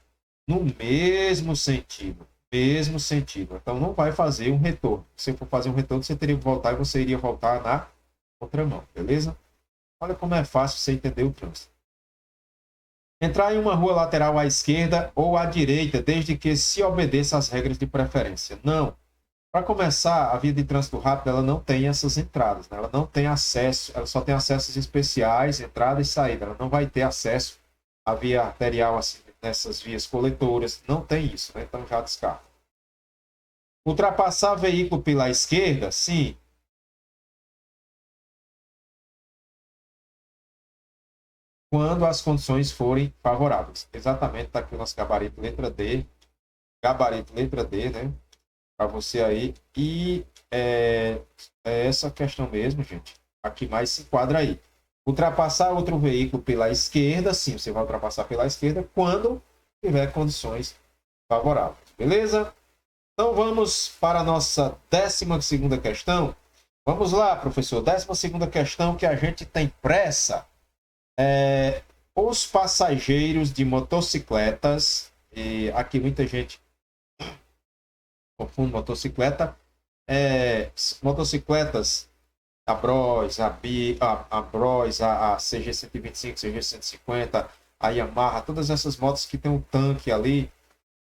no mesmo sentido. Mesmo sentido. Então, não vai fazer um retorno. Se for fazer um retorno, você teria que voltar e você iria voltar na contramão, beleza? Olha como é fácil você entender o trânsito. Entrar em uma rua lateral à esquerda ou à direita, desde que se obedeça às regras de preferência. Não. Para começar, a via de trânsito rápido ela não tem essas entradas, né? Ela não tem acesso, ela só tem acessos especiais, entrada e saída. Ela não vai ter acesso à via arterial assim, nessas vias coletoras. Não tem isso, né? Então já descarta. Ultrapassar veículo pela esquerda, sim. Quando as condições forem favoráveis. Exatamente, está aqui o nosso gabarito letra D. Gabarito letra D, né? Para você aí. E é essa questão mesmo, gente. Aqui mais se enquadra aí. Ultrapassar outro veículo pela esquerda, sim, você vai ultrapassar pela esquerda quando tiver condições favoráveis. Beleza? Então vamos para a nossa 12ª questão. Vamos lá, professor. 12ª questão que a gente tem pressa. Os passageiros de motocicletas, e aqui muita gente confunde motocicleta, motocicletas, a Bros, a Bros, a CG 125, CG 150, a Yamaha, todas essas motos que tem um tanque ali,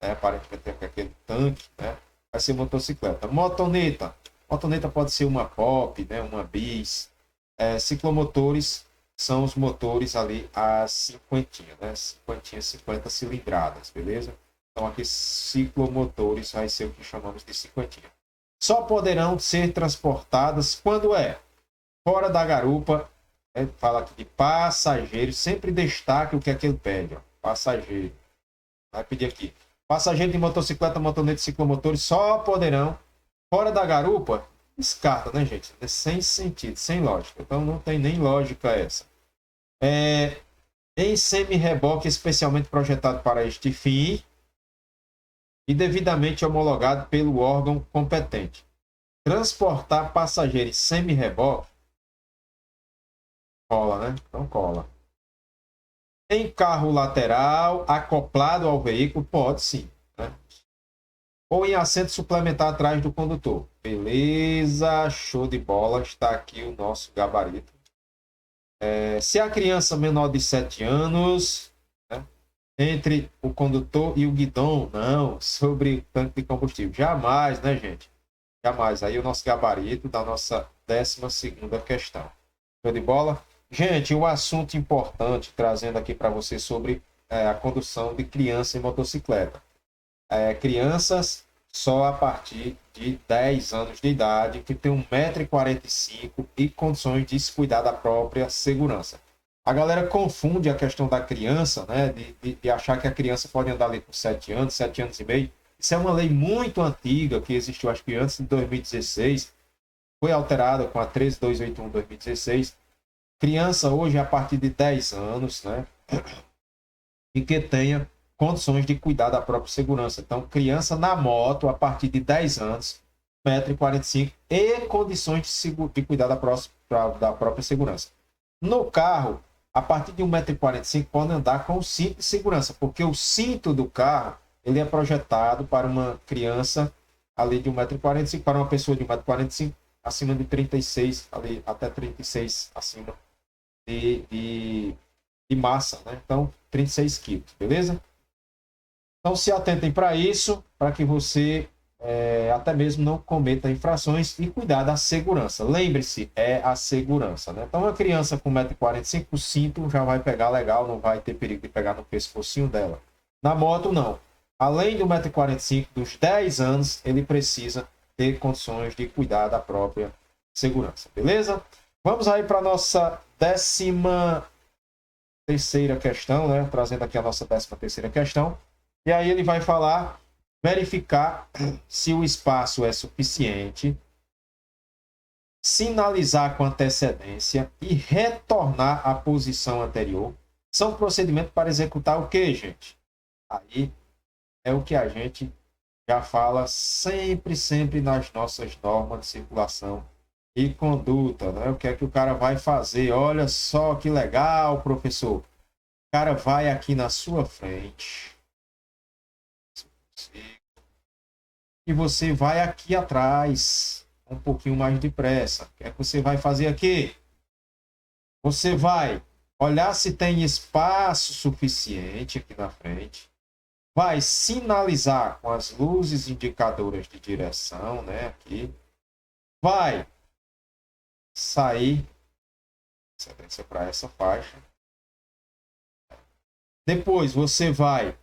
aparentemente tem aquele tanque, né? Vai ser motocicleta. Motoneta pode ser uma Pop, né? Uma Bis. Ciclomotores são os motores ali a 50, né? 50 cilindradas, beleza? Então aqui ciclomotores vai ser o que chamamos de 50. Só poderão ser transportadas quando fora da garupa, fala aqui de passageiro, sempre destaque o que é que ele pede, ó, passageiro. Vai pedir aqui. Passageiro de motocicleta, motonete e ciclomotores só poderão, fora da garupa, Descarta, né, gente? É sem sentido, sem lógica. Então não tem nem lógica essa. Em semi-reboque especialmente projetado para este fim e devidamente homologado pelo órgão competente. Transportar passageiro em semi-reboque cola, né? Então cola. Em carro lateral, acoplado ao veículo, pode sim, né? Ou em assento suplementar atrás do condutor. Beleza, show de bola. Está aqui o nosso gabarito. Se a criança menor de 7 anos, né, entre o condutor e o guidão, não, sobre o tanque de combustível. Jamais, né, gente? Jamais. Aí o nosso gabarito da nossa 12ª questão. Show de bola? Gente, um assunto importante trazendo aqui para você sobre a condução de criança em motocicleta. Crianças só a partir de 10 anos de idade, que tem 1,45 m e condições de se cuidar da própria segurança. A galera confunde a questão da criança, né, de achar que a criança pode andar ali com 7 anos, 7 anos e meio. Isso é uma lei muito antiga, que existiu acho que antes de 2016, foi alterada com a 13281/2016. Criança hoje a partir de 10 anos, né, e que tenha condições de cuidar da própria segurança. Então, criança na moto a partir de 10 anos, 1,45 m e condições de cuidar da própria segurança. No carro, a partir de 1,45 m pode andar com o cinto de segurança, porque o cinto do carro ele é projetado para uma criança ali de 1,45 m, para uma pessoa de 1,45 m, acima de 36, ali até 36 acima de massa, né? Então, 36 quilos, beleza? Então, se atentem para isso, para que você até mesmo não cometa infrações e cuidar da segurança. Lembre-se, é a segurança, né? Então, uma criança com 1,45 m, o cinto já vai pegar legal, não vai ter perigo de pegar no pescocinho dela. Na moto, não. Além do 1,45 m, dos 10 anos, ele precisa ter condições de cuidar da própria segurança, beleza? Vamos aí para a nossa 13ª questão, né? Trazendo aqui a nossa 13ª questão. E aí ele vai falar, verificar se o espaço é suficiente, sinalizar com antecedência e retornar à posição anterior. São procedimentos para executar o quê, gente? Aí é o que a gente já fala sempre nas nossas normas de circulação e conduta, né? O que é que o cara vai fazer? Olha só que legal, professor. O cara vai aqui na sua frente e você vai aqui atrás um pouquinho mais depressa. O que é que você vai fazer aqui? Você vai olhar se tem espaço suficiente aqui na frente, vai sinalizar com as luzes indicadoras de direção, né, aqui, vai sair para essa faixa. Depois você vai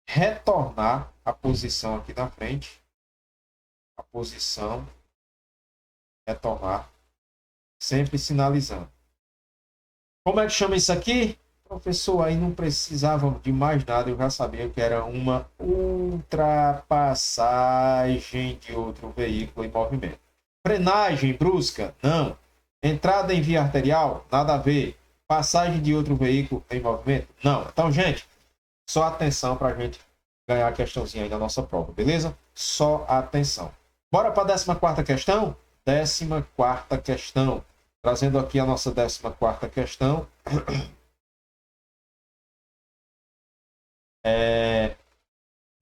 retornar a posição aqui na frente, a posição, retornar, sempre sinalizando. Como é que chama isso aqui? Professor, aí não precisava de mais nada, eu já sabia que era uma ultrapassagem de outro veículo em movimento. Frenagem brusca? Não. Entrada em via arterial? Nada a ver. Passagem de outro veículo em movimento? Não. Então, gente, só atenção para a gente ganhar a questãozinha aí da nossa prova, beleza? Só atenção. Bora para a 14ª questão? 14ª questão. Trazendo aqui a nossa 14ª questão.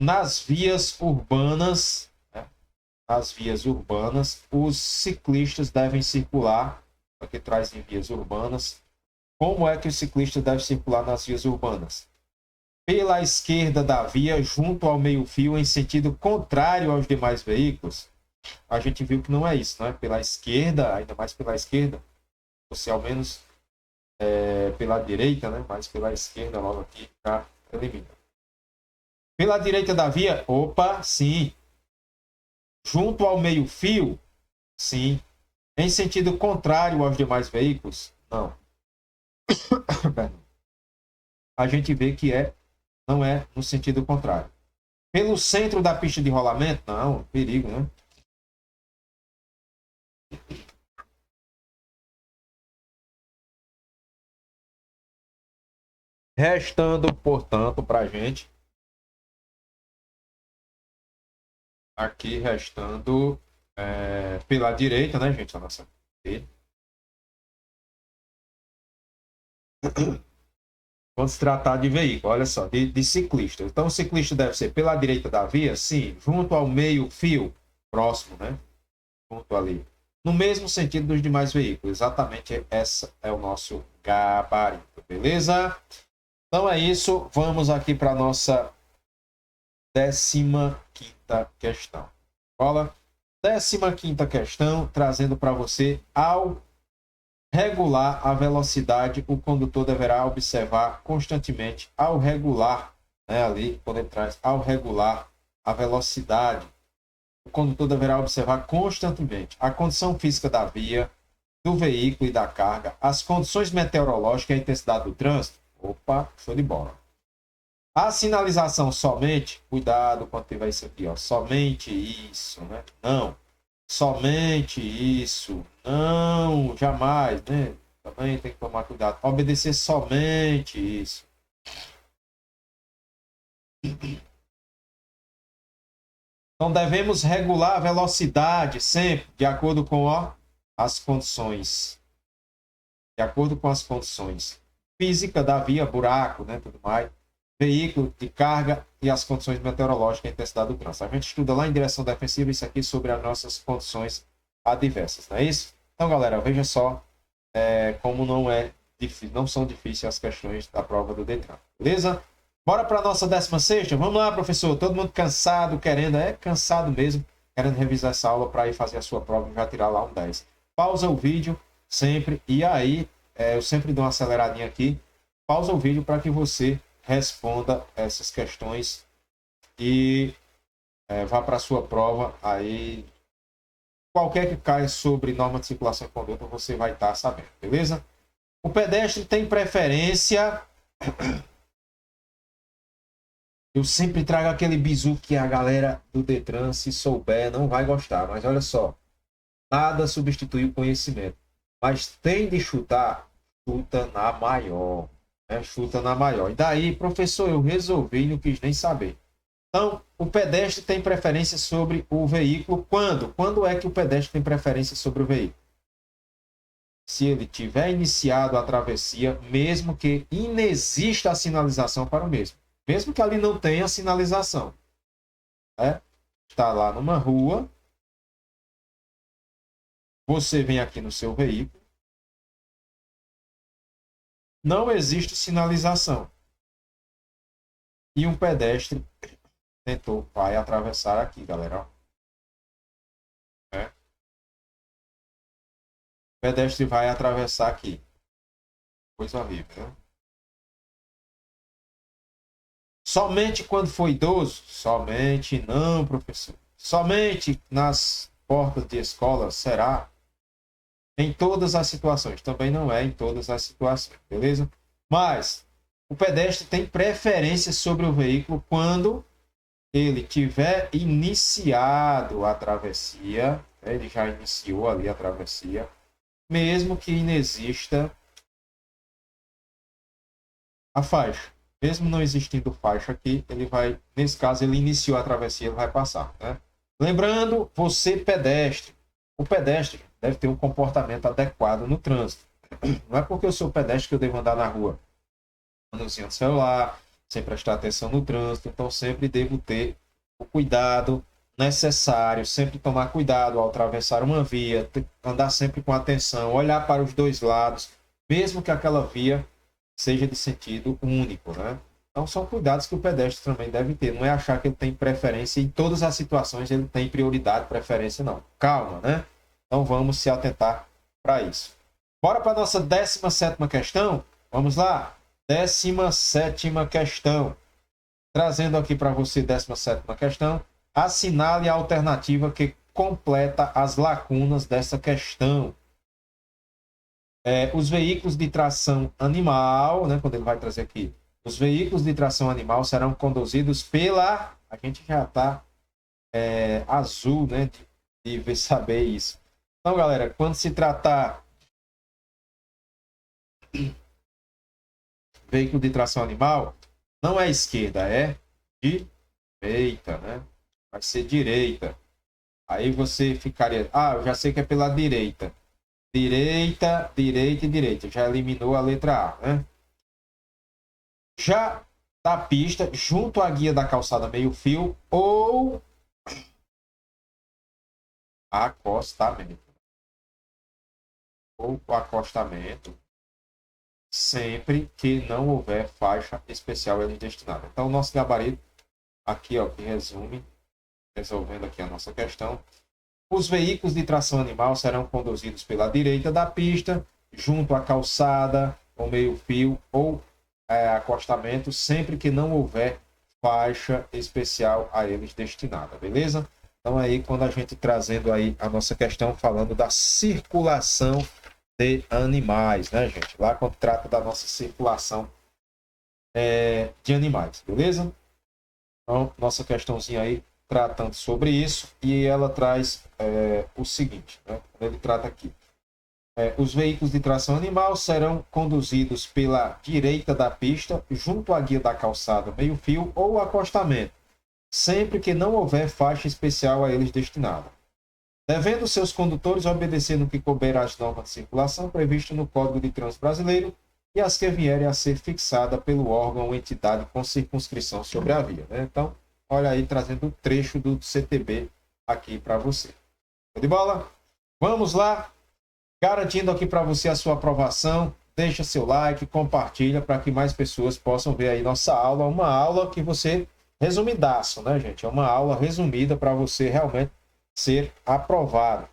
Nas vias urbanas, né? Nas vias urbanas, os ciclistas devem circular, aqui traz em vias urbanas. Como é que o ciclista deve circular nas vias urbanas? Pela esquerda da via, junto ao meio-fio, em sentido contrário aos demais veículos. A gente viu que não é isso, né? Pela esquerda, ainda mais pela esquerda, você ao menos pela direita, né? Mas pela esquerda, logo aqui, já elimina. Pela direita da via, opa, sim. Junto ao meio-fio, sim. Em sentido contrário aos demais veículos, não. A gente vê que não é no sentido contrário. Pelo centro da pista de rolamento, não, perigo, né? Restando, portanto, para a gente, aqui restando pela direita, né, gente? A nossa. Quando se tratar de veículo, olha só, de ciclista. Então, o ciclista deve ser pela direita da via, sim, junto ao meio-fio, próximo, né? Junto ali. No mesmo sentido dos demais veículos. Exatamente esse é o nosso gabarito, beleza? Então é isso. Vamos aqui para a nossa 15ª questão. Bola? 15ª questão, trazendo para você: ao regular a velocidade, o condutor deverá observar constantemente ao regular, né, ali, quando ele traz ao regular a velocidade, o condutor deverá observar constantemente a condição física da via, do veículo e da carga, as condições meteorológicas e a intensidade do trânsito. Opa, show de bola. A sinalização somente, cuidado quando tiver isso aqui, ó, somente isso, né? Não, somente isso, não, jamais, né? Também tem que tomar cuidado, obedecer somente isso. Então devemos regular a velocidade sempre de acordo com as condições, de acordo com as condições física da via, buraco, né, tudo mais, veículo de carga e as condições meteorológicas e a intensidade do trânsito. A gente estuda lá em direção defensiva isso aqui sobre as nossas condições adversas, não é isso? Então, galera, veja só como não são difíceis as questões da prova do Detran, beleza? Bora para a nossa 16ª? Vamos lá, professor. Todo mundo cansado, cansado mesmo, querendo revisar essa aula para ir fazer a sua prova e já tirar lá um 10. Pausa o vídeo sempre e aí eu sempre dou uma aceleradinha aqui. Pausa o vídeo para que você responda essas questões e vá para a sua prova. Aí, qualquer que caia sobre norma de circulação e conduta, você vai estar sabendo, beleza? O pedestre tem preferência. Eu sempre trago aquele bizu que a galera do Detran, se souber, não vai gostar. Mas olha só, nada substitui o conhecimento. Mas tem de chutar, chuta na maior. Né? Chuta na maior. E daí, professor, eu resolvi e não quis nem saber. Então, o pedestre tem preferência sobre o veículo quando? Quando é que o pedestre tem preferência sobre o veículo? Se ele tiver iniciado a travessia, mesmo que inexista a sinalização para o mesmo. Mesmo que ali não tenha sinalização. Né? Está lá numa rua. Você vem aqui no seu veículo. Não existe sinalização. E um pedestre vai atravessar aqui, galera. O pedestre vai atravessar aqui. Coisa horrível, né? Somente quando for idoso? Somente não, professor. Somente nas portas de escola? Será? Em todas as situações. Também não é em todas as situações, beleza? Mas o pedestre tem preferência sobre o veículo quando ele tiver iniciado a travessia. Ele já iniciou ali a travessia. Mesmo que inexista a faixa. Mesmo não existindo faixa aqui, ele vai, nesse caso, ele iniciou a travessia, ele vai passar, né? Lembrando, você pedestre, o pedestre deve ter um comportamento adequado no trânsito. Não é porque eu sou pedestre que eu devo andar na rua anunciando celular, sem prestar atenção no trânsito, então sempre devo ter o cuidado necessário, sempre tomar cuidado ao atravessar uma via, andar sempre com atenção, olhar para os dois lados, mesmo que aquela via seja de sentido único, né? Então são cuidados que o pedestre também deve ter. Não é achar que ele tem preferência em todas as situações, ele tem prioridade, preferência, não. Calma, né? Então vamos se atentar para isso. Bora para a nossa 17ª questão? Vamos lá? 17ª questão. Trazendo aqui para você 17ª questão. Assinale a alternativa que completa as lacunas dessa questão. Os veículos de tração animal, né, quando ele vai trazer aqui, os veículos de tração animal serão conduzidos pela... A gente já está azul, né, de saber isso. Então, galera, quando se tratar veículo de tração animal, não é esquerda, é direita, né? Vai ser direita. Aí você ficaria, eu já sei que é pela direita. Direita, direita e direita. Já eliminou a letra A, né? Já da pista, junto à guia da calçada meio-fio ou acostamento. Ou acostamento, sempre que não houver faixa especial ali destinada. Então, o nosso gabarito, aqui, ó, que resume, resolvendo aqui a nossa questão. Os veículos de tração animal serão conduzidos pela direita da pista, junto à calçada, ou meio-fio ou acostamento, sempre que não houver faixa especial a eles destinada, beleza? Então aí, quando a gente trazendo aí a nossa questão falando da circulação de animais, né, gente? Lá quando trata da nossa circulação de animais, beleza? Então, nossa questãozinha aí tratando sobre isso, e ela traz o seguinte, né? Ele trata aqui. Os veículos de tração animal serão conduzidos pela direita da pista, junto à guia da calçada, meio-fio ou acostamento, sempre que não houver faixa especial a eles destinada, devendo seus condutores obedecer no que couber às normas de circulação previstas no Código de Trânsito Brasileiro e as que vierem a ser fixadas pelo órgão ou entidade com circunscrição sobre a via, né? Então, olha aí, trazendo um trecho do CTB aqui para você. Show de bola? Vamos lá, garantindo aqui para você a sua aprovação. Deixa seu like, compartilha para que mais pessoas possam ver aí nossa aula. Uma aula que você resumidaço, né, gente? É uma aula resumida para você realmente ser aprovado.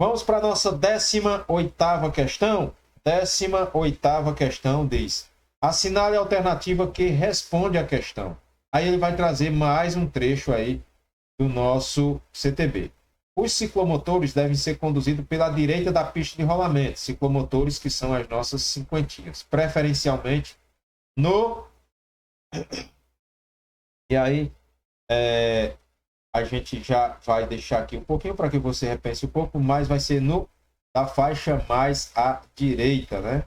Vamos para a nossa 18ª questão. 18ª questão diz: assinale a alternativa que responde à questão. Aí ele vai trazer mais um trecho aí do nosso CTB. Os ciclomotores devem ser conduzidos pela direita da pista de rolamento. Ciclomotores que são as nossas cinquentinhas. Preferencialmente no... E aí, a gente já vai deixar aqui um pouquinho para que você repense um pouco, mas vai ser no da faixa mais à direita, né?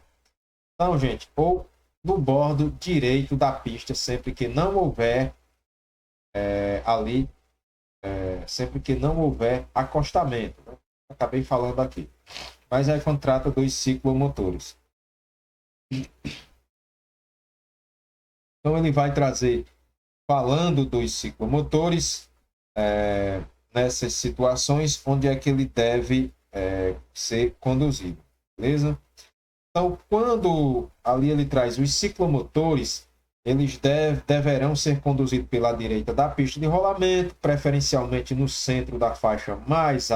Então, gente, ou no bordo direito da pista, sempre que não houver ali, sempre que não houver acostamento, né? Acabei falando aqui. Mas aí quando trata dos ciclomotores. Então ele vai trazer, falando dos ciclomotores, nessas situações onde é que ele deve ser conduzido, beleza? Então, quando ali ele traz os ciclomotores, eles deverão ser conduzidos pela direita da pista de rolamento, preferencialmente no centro da faixa mais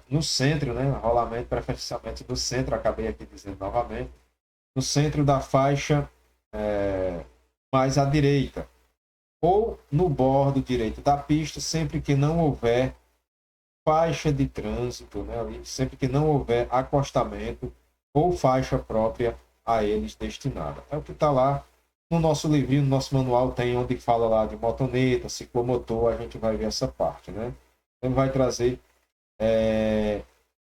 no centro, né? Rolamento preferencialmente no centro, acabei aqui dizendo novamente, no centro da faixa mais à direita, ou no bordo direito da pista, sempre que não houver faixa de trânsito, né? Ali, sempre que não houver acostamento ou faixa própria a eles destinada. É o que está lá no nosso livrinho, no nosso manual, tem onde fala lá de motoneta, ciclomotor, a gente vai ver essa parte, né? Ele vai trazer,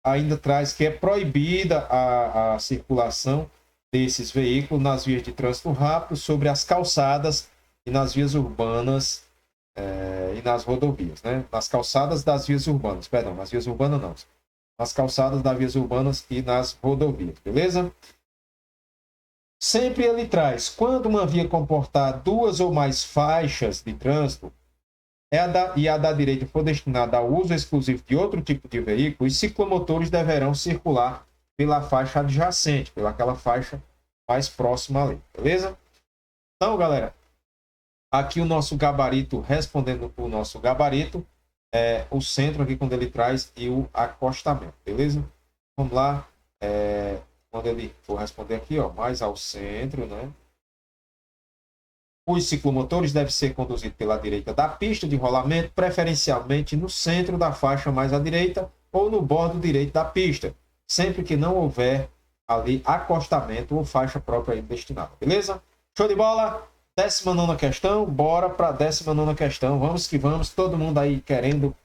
ainda traz que é proibida a circulação desses veículos nas vias de trânsito rápido, sobre as calçadas e nas vias urbanas e nas rodovias, né? Nas calçadas das vias urbanas, perdão, nas vias urbanas não. Nas calçadas das vias urbanas e nas rodovias, beleza? Sempre ele traz, quando uma via comportar duas ou mais faixas de trânsito e a da direita for destinada ao uso exclusivo de outro tipo de veículo, os ciclomotores deverão circular pela faixa adjacente, pelaquela faixa mais próxima ali, beleza? Então, galera, aqui o nosso gabarito, respondendo o nosso gabarito, o centro aqui quando ele traz e o acostamento, beleza? Vamos lá, quando ele for responder aqui, ó, mais ao centro, né? Os ciclomotores devem ser conduzidos pela direita da pista de rolamento, preferencialmente no centro da faixa mais à direita ou no bordo direito da pista, sempre que não houver ali acostamento ou faixa própria aí destinada, beleza? Show de bola? 19ª questão, bora para a 19ª questão. Vamos que vamos, todo mundo aí querendo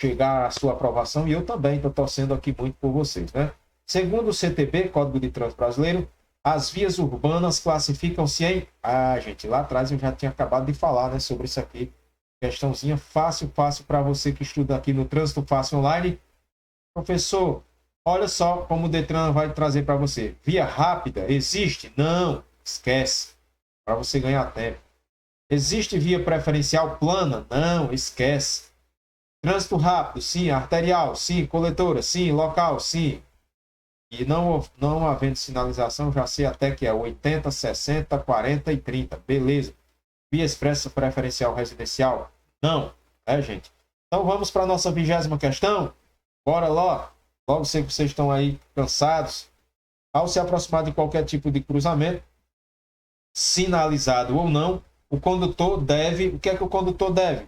chegar à sua aprovação, e eu também estou torcendo aqui muito por vocês, né? Segundo o CTB, Código de Trânsito Brasileiro, as vias urbanas classificam-se em... Ah, gente, lá atrás eu já tinha acabado de falar, né, sobre isso aqui. Questãozinha fácil para você que estuda aqui no Trânsito Fácil Online. Professor, olha só como o Detran vai trazer para você. Via rápida existe? Não, esquece. Para você ganhar tempo. Existe via preferencial plana? Não, esquece. Trânsito rápido? Sim. Arterial? Sim. Coletora? Sim. Local? Sim. E não havendo sinalização, já sei até que é 80, 60, 40 e 30. Beleza. Via expressa preferencial residencial? Não, né, gente? Então vamos para a nossa 20ª questão. Bora lá. Logo sei que vocês estão aí cansados. Ao se aproximar de qualquer tipo de cruzamento, sinalizado ou não, o condutor deve... O que é que o condutor deve?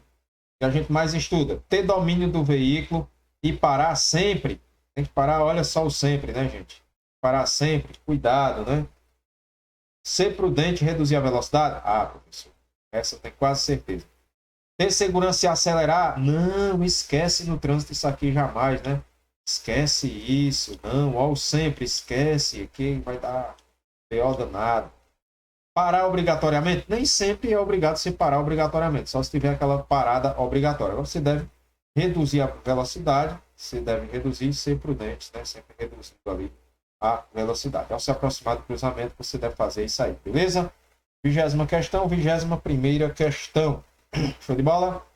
Que a gente mais estuda. Ter domínio do veículo e parar sempre. Tem que parar, olha só o sempre, né, gente? Parar sempre, cuidado, né? Ser prudente e reduzir a velocidade? Ah, professor, essa eu tenho quase certeza. Ter segurança e acelerar? Não, esquece no trânsito isso aqui jamais, né? Esquece isso, não, ou sempre esquece, que vai dar pior danado. Parar obrigatoriamente? Nem sempre é obrigado você parar obrigatoriamente, só se tiver aquela parada obrigatória. Agora você deve reduzir a velocidade, você deve reduzir e ser prudente, né? Sempre reduzindo ali a velocidade. Ao se aproximar do cruzamento, você deve fazer isso aí, beleza? 20ª questão, 21ª questão. Show de bola?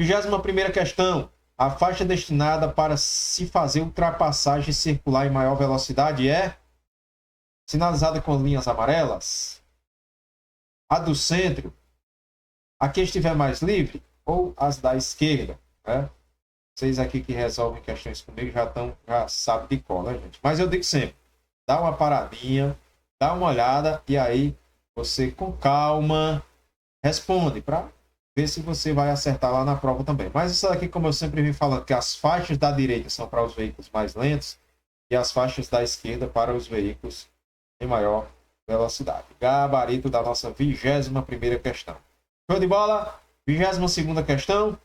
21ª questão. A faixa destinada para se fazer ultrapassagem circular em maior velocidade é sinalizada com linhas amarelas? A do centro? A que estiver mais livre? Ou as da esquerda? Né? Vocês aqui que resolvem questões comigo já sabem de cor, né, gente? Mas eu digo sempre, dá uma paradinha, dá uma olhada e aí você com calma responde para ver se você vai acertar lá na prova também. Mas isso aqui, como eu sempre vim falando, que as faixas da direita são para os veículos mais lentos e as faixas da esquerda para os veículos em maior velocidade. Gabarito da nossa 21ª questão. Show de bola? 22ª questão.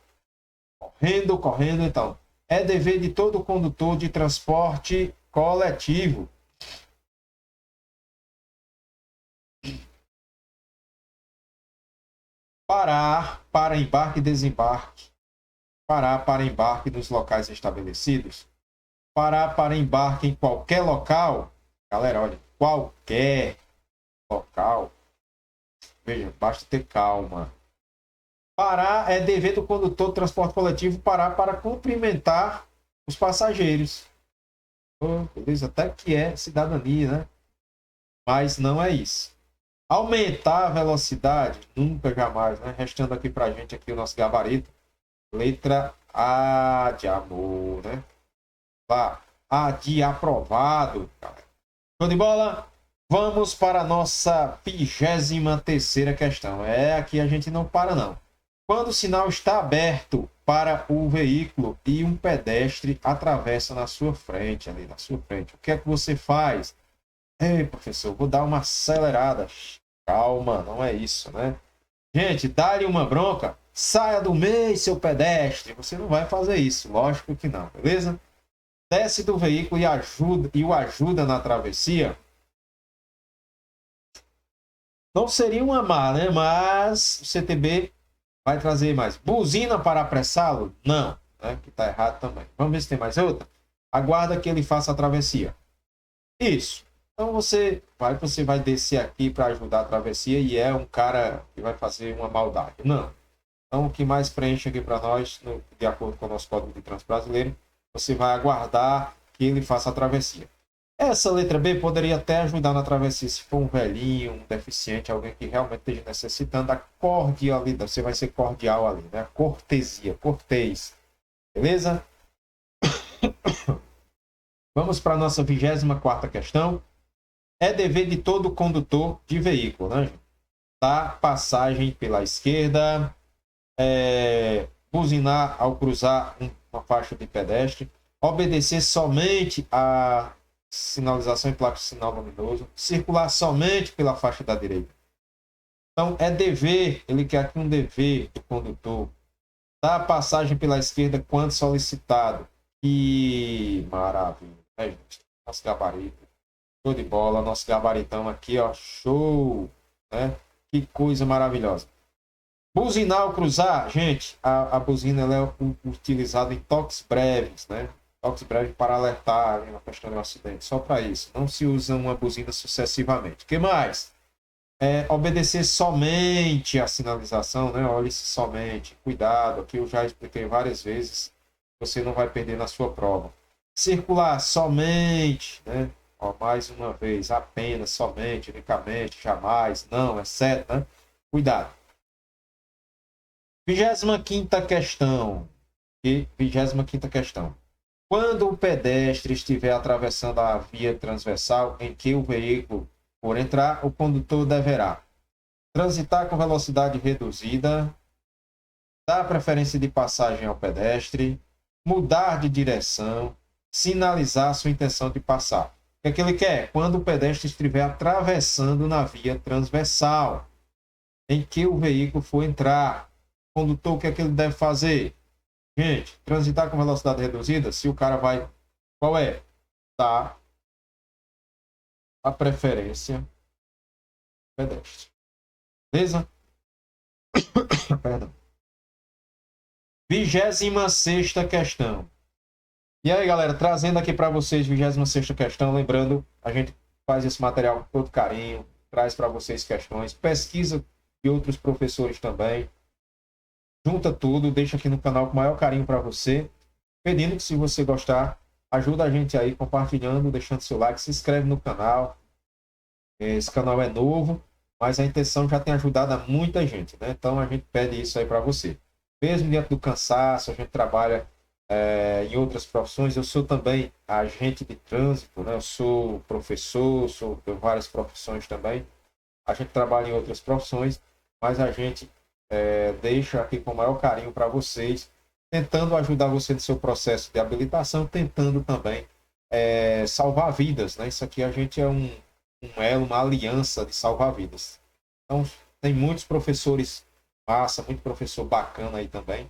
Correndo, então. É dever de todo condutor de transporte coletivo parar para embarque e desembarque. Parar para embarque nos locais estabelecidos. Parar para embarque em qualquer local. Galera, olha, qualquer local. Veja, basta ter calma. Parar é dever do condutor do transporte coletivo parar para cumprimentar os passageiros. Oh, beleza, até que é cidadania, né? Mas não é isso. Aumentar a velocidade, nunca, jamais, né? Restando aqui pra gente aqui o nosso gabarito. Letra A de amor, né? Vá. A de aprovado. Show de bola? Vamos para a nossa 23ª questão. Aqui a gente não para, não. Quando o sinal está aberto para o veículo e um pedestre atravessa na sua frente, ali na sua frente, o que é que você faz? Ei, professor, vou dar uma acelerada. Calma, não é isso, né? Gente, dá-lhe uma bronca, saia do meio, seu pedestre. Você não vai fazer isso, lógico que não, beleza? Desce do veículo e o ajuda na travessia. Não seria uma má, né? Mas o CTB vai trazer mais. Buzina para apressá-lo? Não, né? Que tá errado também. Vamos ver se tem mais outra. Aguarda que ele faça a travessia. Isso. Então você vai descer aqui para ajudar a travessia e é um cara que vai fazer uma maldade. Não. Então o que mais preenche aqui para nós, de acordo com o nosso Código de Trânsito Brasileiro, você vai aguardar que ele faça a travessia. Essa letra B poderia até ajudar na travessia se for um velhinho, um deficiente, alguém que realmente esteja necessitando da cordialidade. Você vai ser cordial ali, né? Cortesia, cortês. Beleza? Vamos para a nossa 24ª questão. É dever de todo condutor de veículo, né? Dar passagem pela esquerda, buzinar ao cruzar uma faixa de pedestre, obedecer somente a sinalização e placa de sinal luminoso, circular somente pela faixa da direita. Então, é dever, ele quer aqui um dever do condutor, Dá passagem pela esquerda quando solicitado. Que maravilha, né, gente? Nosso gabarito. Show de bola, nosso gabaritão aqui, ó. Show, né? Que coisa maravilhosa. Buzinar ao cruzar, gente, a buzina ela é utilizada em toques breves, né? Toques breves para alertar ali na questão de um acidente, só para isso. Não se usa uma buzina sucessivamente. O que mais? Obedecer somente a sinalização, né? Olhe-se somente. Cuidado, aqui eu já expliquei várias vezes. Você não vai perder na sua prova. Circular somente, né? Ó, mais uma vez, apenas, somente, unicamente, jamais, não, exceto, né? Cuidado. 25ª questão. E 25ª questão. Quando o pedestre estiver atravessando a via transversal em que o veículo for entrar, o condutor deverá transitar com velocidade reduzida, dar preferência de passagem ao pedestre, mudar de direção, sinalizar sua intenção de passar. O que é que ele quer? Quando o pedestre estiver atravessando na via transversal em que o veículo for entrar, o condutor, o que é que ele deve fazer? Gente, transitar com velocidade reduzida, se o cara vai... Qual é? Dar a preferência ao pedestre. Beleza? Perdão. 26ª questão. E aí, galera, trazendo aqui para vocês 26ª questão, lembrando, a gente faz esse material com todo carinho, traz para vocês questões, pesquisa de outros professores também, junta tudo, deixa aqui no canal com o maior carinho para você, pedindo que se você gostar, ajuda a gente aí compartilhando, deixando seu like, se inscreve no canal. Esse canal é novo, mas a intenção já tem ajudado a muita gente, né? Então a gente pede isso aí para você. Mesmo diante do cansaço, a gente trabalha em outras profissões. Eu sou também agente de trânsito, né? Eu sou professor, tenho várias profissões também. A gente trabalha em outras profissões, mas a gente deixa aqui com o maior carinho para vocês, tentando ajudar você no seu processo de habilitação, tentando também salvar vidas, né? Isso aqui a gente é um elo, uma aliança de salvar vidas. Então, tem muitos professores massa, muito professor bacana aí também.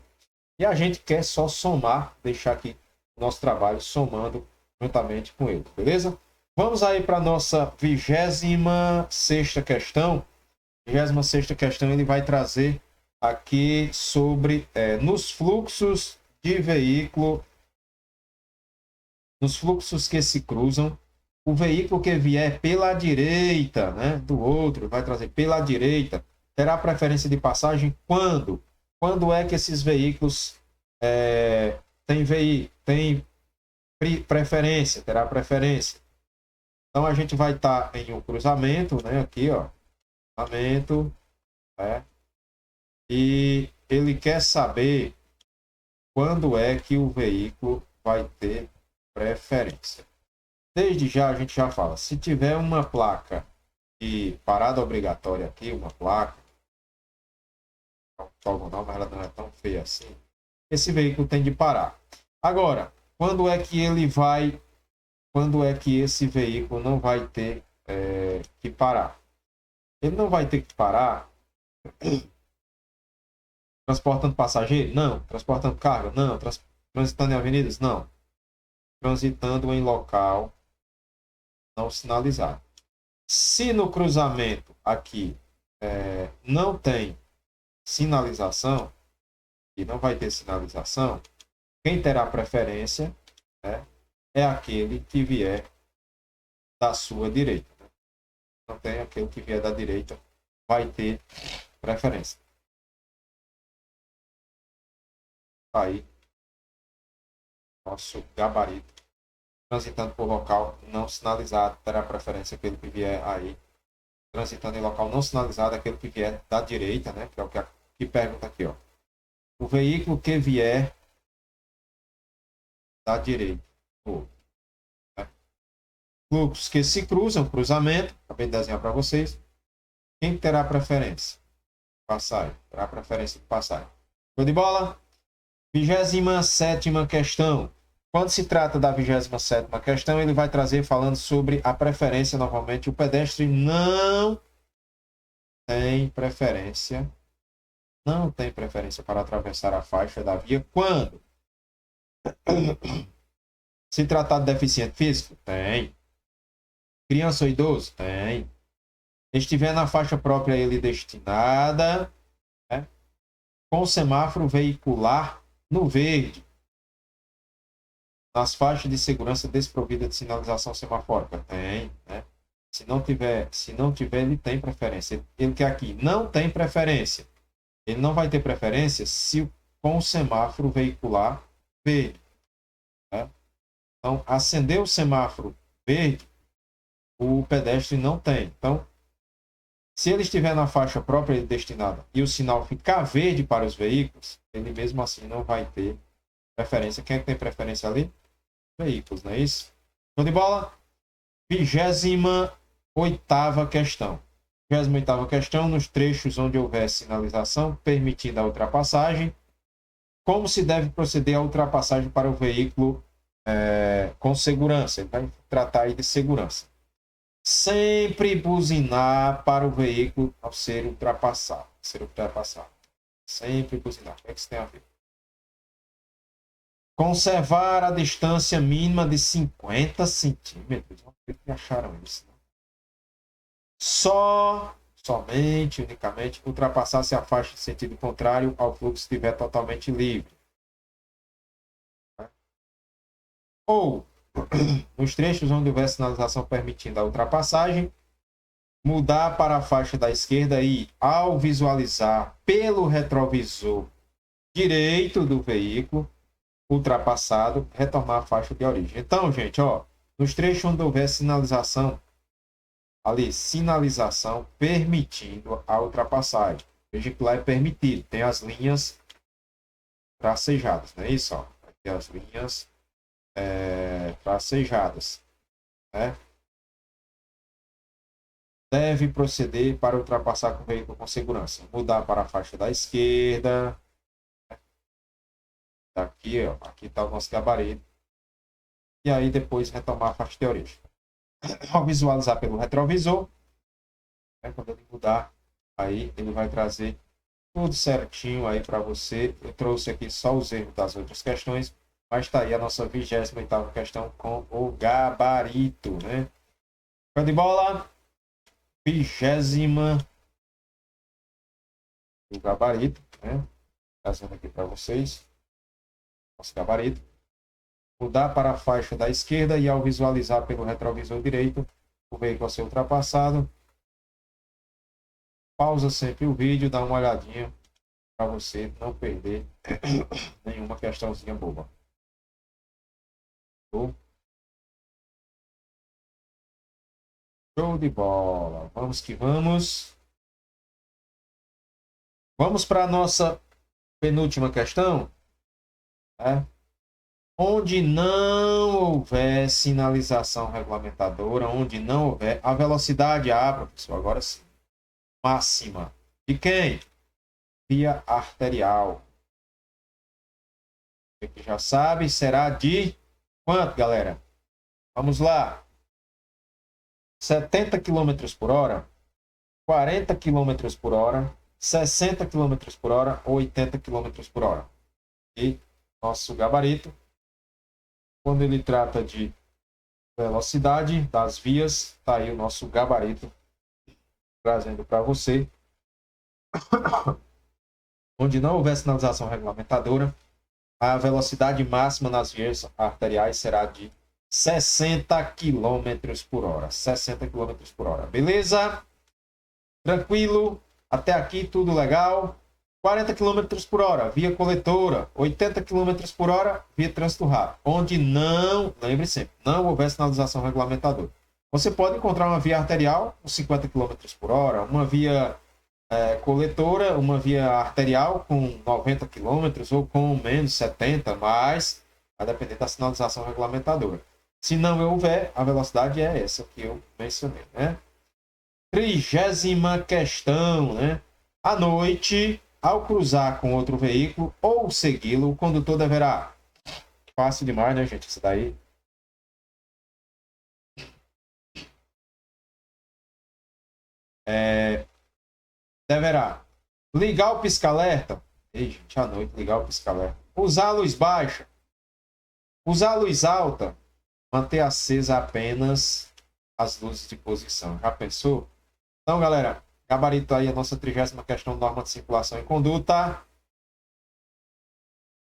E a gente quer só somar, deixar aqui o nosso trabalho somando juntamente com ele, beleza? Vamos aí para a nossa 26ª questão. 26ª questão ele vai trazer aqui sobre nos fluxos de veículo, nos fluxos que se cruzam, o veículo que vier pela direita, né, do outro, vai trazer pela direita, terá preferência de passagem quando? Quando é que esses veículos têm preferência, terá preferência. Então a gente vai estar em um cruzamento, né, aqui, ó, cruzamento, né, e ele quer saber quando é que o veículo vai ter preferência. Desde já a gente já fala, se tiver uma placa de parada obrigatória aqui, uma placa, mas ela não é tão feia assim, esse veículo tem de parar. Agora, quando é que esse veículo não vai ter que parar? Ele não vai ter que parar transportando passageiro? Não. Transportando carga? Não. Transitando em avenidas? Não. Transitando em local não sinalizado. Se no cruzamento aqui não tem sinalização, e não vai ter sinalização, quem terá preferência, né, é aquele que vier da sua direita. Né? Não tem aquele que vier da direita, vai ter preferência. Aí, nosso gabarito. Transitando por local não sinalizado, terá preferência aquele que vier aí. Transitando em local não sinalizado, aquele que vier da direita, né? Que é o que pergunta aqui, ó. O veículo que vier da direita. Né? Fluxos que se cruzam, cruzamento, acabei de desenhar para vocês. Quem terá preferência? Passagem. Terá preferência de passagem. Show de bola? 27ª questão. Quando se trata da 27ª questão, ele vai trazer falando sobre a preferência. Novamente, o pedestre não tem preferência não tem preferência para atravessar a faixa da via quando se tratar de deficiente físico? Tem. Criança ou idoso? Tem. Estiver na faixa própria ele destinada, né? Com semáforo veicular no verde, nas faixas de segurança desprovidas de sinalização semafórica? Tem, né? Se não tiver, ele tem preferência. Ele quer aqui, não tem preferência. Ele não vai ter preferência se com o semáforo veicular verde, né? Então, acender o semáforo verde, o pedestre não tem. Então, se ele estiver na faixa própria destinada e o sinal ficar verde para os veículos, ele mesmo assim não vai ter preferência. Quem é que tem preferência ali? Veículos, não é isso? Show de bola? 28ª questão. 28ª questão, nos trechos onde houver sinalização permitindo a ultrapassagem, como se deve proceder a ultrapassagem para o veículo com segurança? Ele vai tratar aí de segurança. Sempre buzinar para o veículo ao ser ultrapassado. Sempre buzinar. O que é que isso tem a ver? Conservar a distância mínima de 50 centímetros. Não sei que acharam isso. Né? Somente, unicamente, ultrapassar se a faixa de sentido contrário ao fluxo estiver totalmente livre. Ou, nos trechos onde houver sinalização permitindo a ultrapassagem, mudar para a faixa da esquerda e, ao visualizar pelo retrovisor direito do veículo ultrapassado, retornar à faixa de origem. Então, gente, nos trechos onde houver sinalização, ali, sinalização permitindo a ultrapassagem. Veja que lá é permitido, tem as linhas tracejadas, não é isso? Aqui as linhas tracejadas, né? Deve proceder para ultrapassar com o veículo com segurança. Mudar para a faixa da esquerda. Aqui, aqui está o nosso gabarito. E aí depois retomar a faixa de origem. Ao visualizar pelo retrovisor, quando ele mudar, aí ele vai trazer tudo certinho aí para você. Eu trouxe aqui só os erros das outras questões, mas está aí a nossa 28ª questão com o gabarito, né? Show de bola! 20ª o gabarito, né? Trazendo aqui para vocês nosso gabarito. Mudar para a faixa da esquerda e ao visualizar pelo retrovisor direito o veículo a ser ultrapassado. Pausa sempre o vídeo, dá uma olhadinha para você não perder nenhuma questãozinha boba. Show de bola. Vamos que vamos. Vamos para a nossa penúltima questão. Né? Onde não houver sinalização regulamentadora, onde não houver a velocidade, professor, agora sim, máxima. De quem? Via arterial. Você que já sabe, será de quanto, galera? Vamos lá. 70 km por hora, 40 km por hora, 60 km por hora ou 80 km por hora. E nosso gabarito, quando ele trata de velocidade das vias, está aí o nosso gabarito trazendo para você. Onde não houver sinalização regulamentadora, a velocidade máxima nas vias arteriais será de 60 km por hora. 60 km por hora. Beleza? Tranquilo? Até aqui tudo legal? 40 km por hora, via coletora. 80 km por hora, via trânsito rápido. Onde não, lembre sempre, não houver sinalização regulamentadora. Você pode encontrar uma via arterial com 50 km por hora, uma via coletora, uma via arterial com 90 km ou com menos 70, mas vai depender da sinalização regulamentadora. Se não houver, a velocidade é essa que eu mencionei, né? 30ª questão, né? À noite, ao cruzar com outro veículo ou segui-lo, o condutor deverá... Fácil demais, né, gente? Isso daí. Deverá Ligar o pisca-alerta. Ei, gente, à noite, ligar o pisca-alerta. Usar a luz baixa. Usar a luz alta. Manter acesa apenas as luzes de posição. Já pensou? Então, galera, gabarito aí a nossa 30ª questão, norma de circulação e conduta.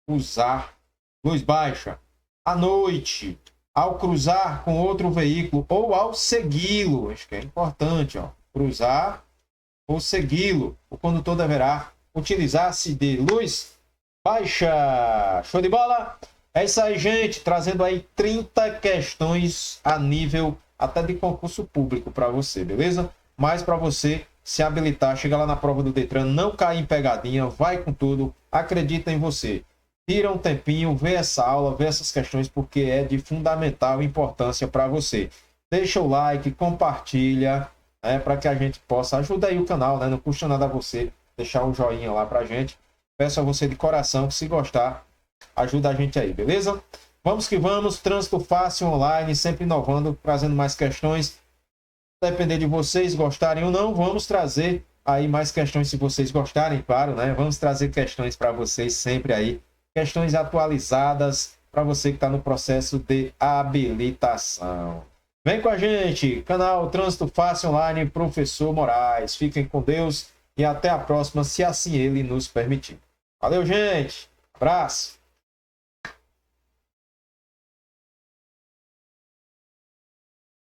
Usar luz baixa à noite, ao cruzar com outro veículo ou ao segui-lo. Acho que é importante, ó. Cruzar ou segui-lo. O condutor deverá utilizar-se de luz baixa. Show de bola? É isso aí, gente. Trazendo aí 30 questões a nível até de concurso público para você, beleza? Mas para você se habilitar, chegar lá na prova do Detran, não cair em pegadinha, vai com tudo, acredita em você. Tira um tempinho, vê essa aula, vê essas questões, porque é de fundamental importância para você. Deixa o like, compartilha, né, para que a gente possa ajudar aí o canal, né? Não custa nada a você deixar um joinha lá para a gente. Peço a você de coração que, se gostar, ajuda a gente aí, beleza? Vamos que vamos, trânsito fácil online, sempre inovando, trazendo mais questões. Depender de vocês gostarem ou não, vamos trazer aí mais questões se vocês gostarem, claro, né? Vamos trazer questões para vocês sempre aí, questões atualizadas para você que está no processo de habilitação. Vem com a gente, canal Trânsito Fácil Online, Professor Moraes. Fiquem com Deus e até a próxima, se assim ele nos permitir. Valeu, gente! Abraço!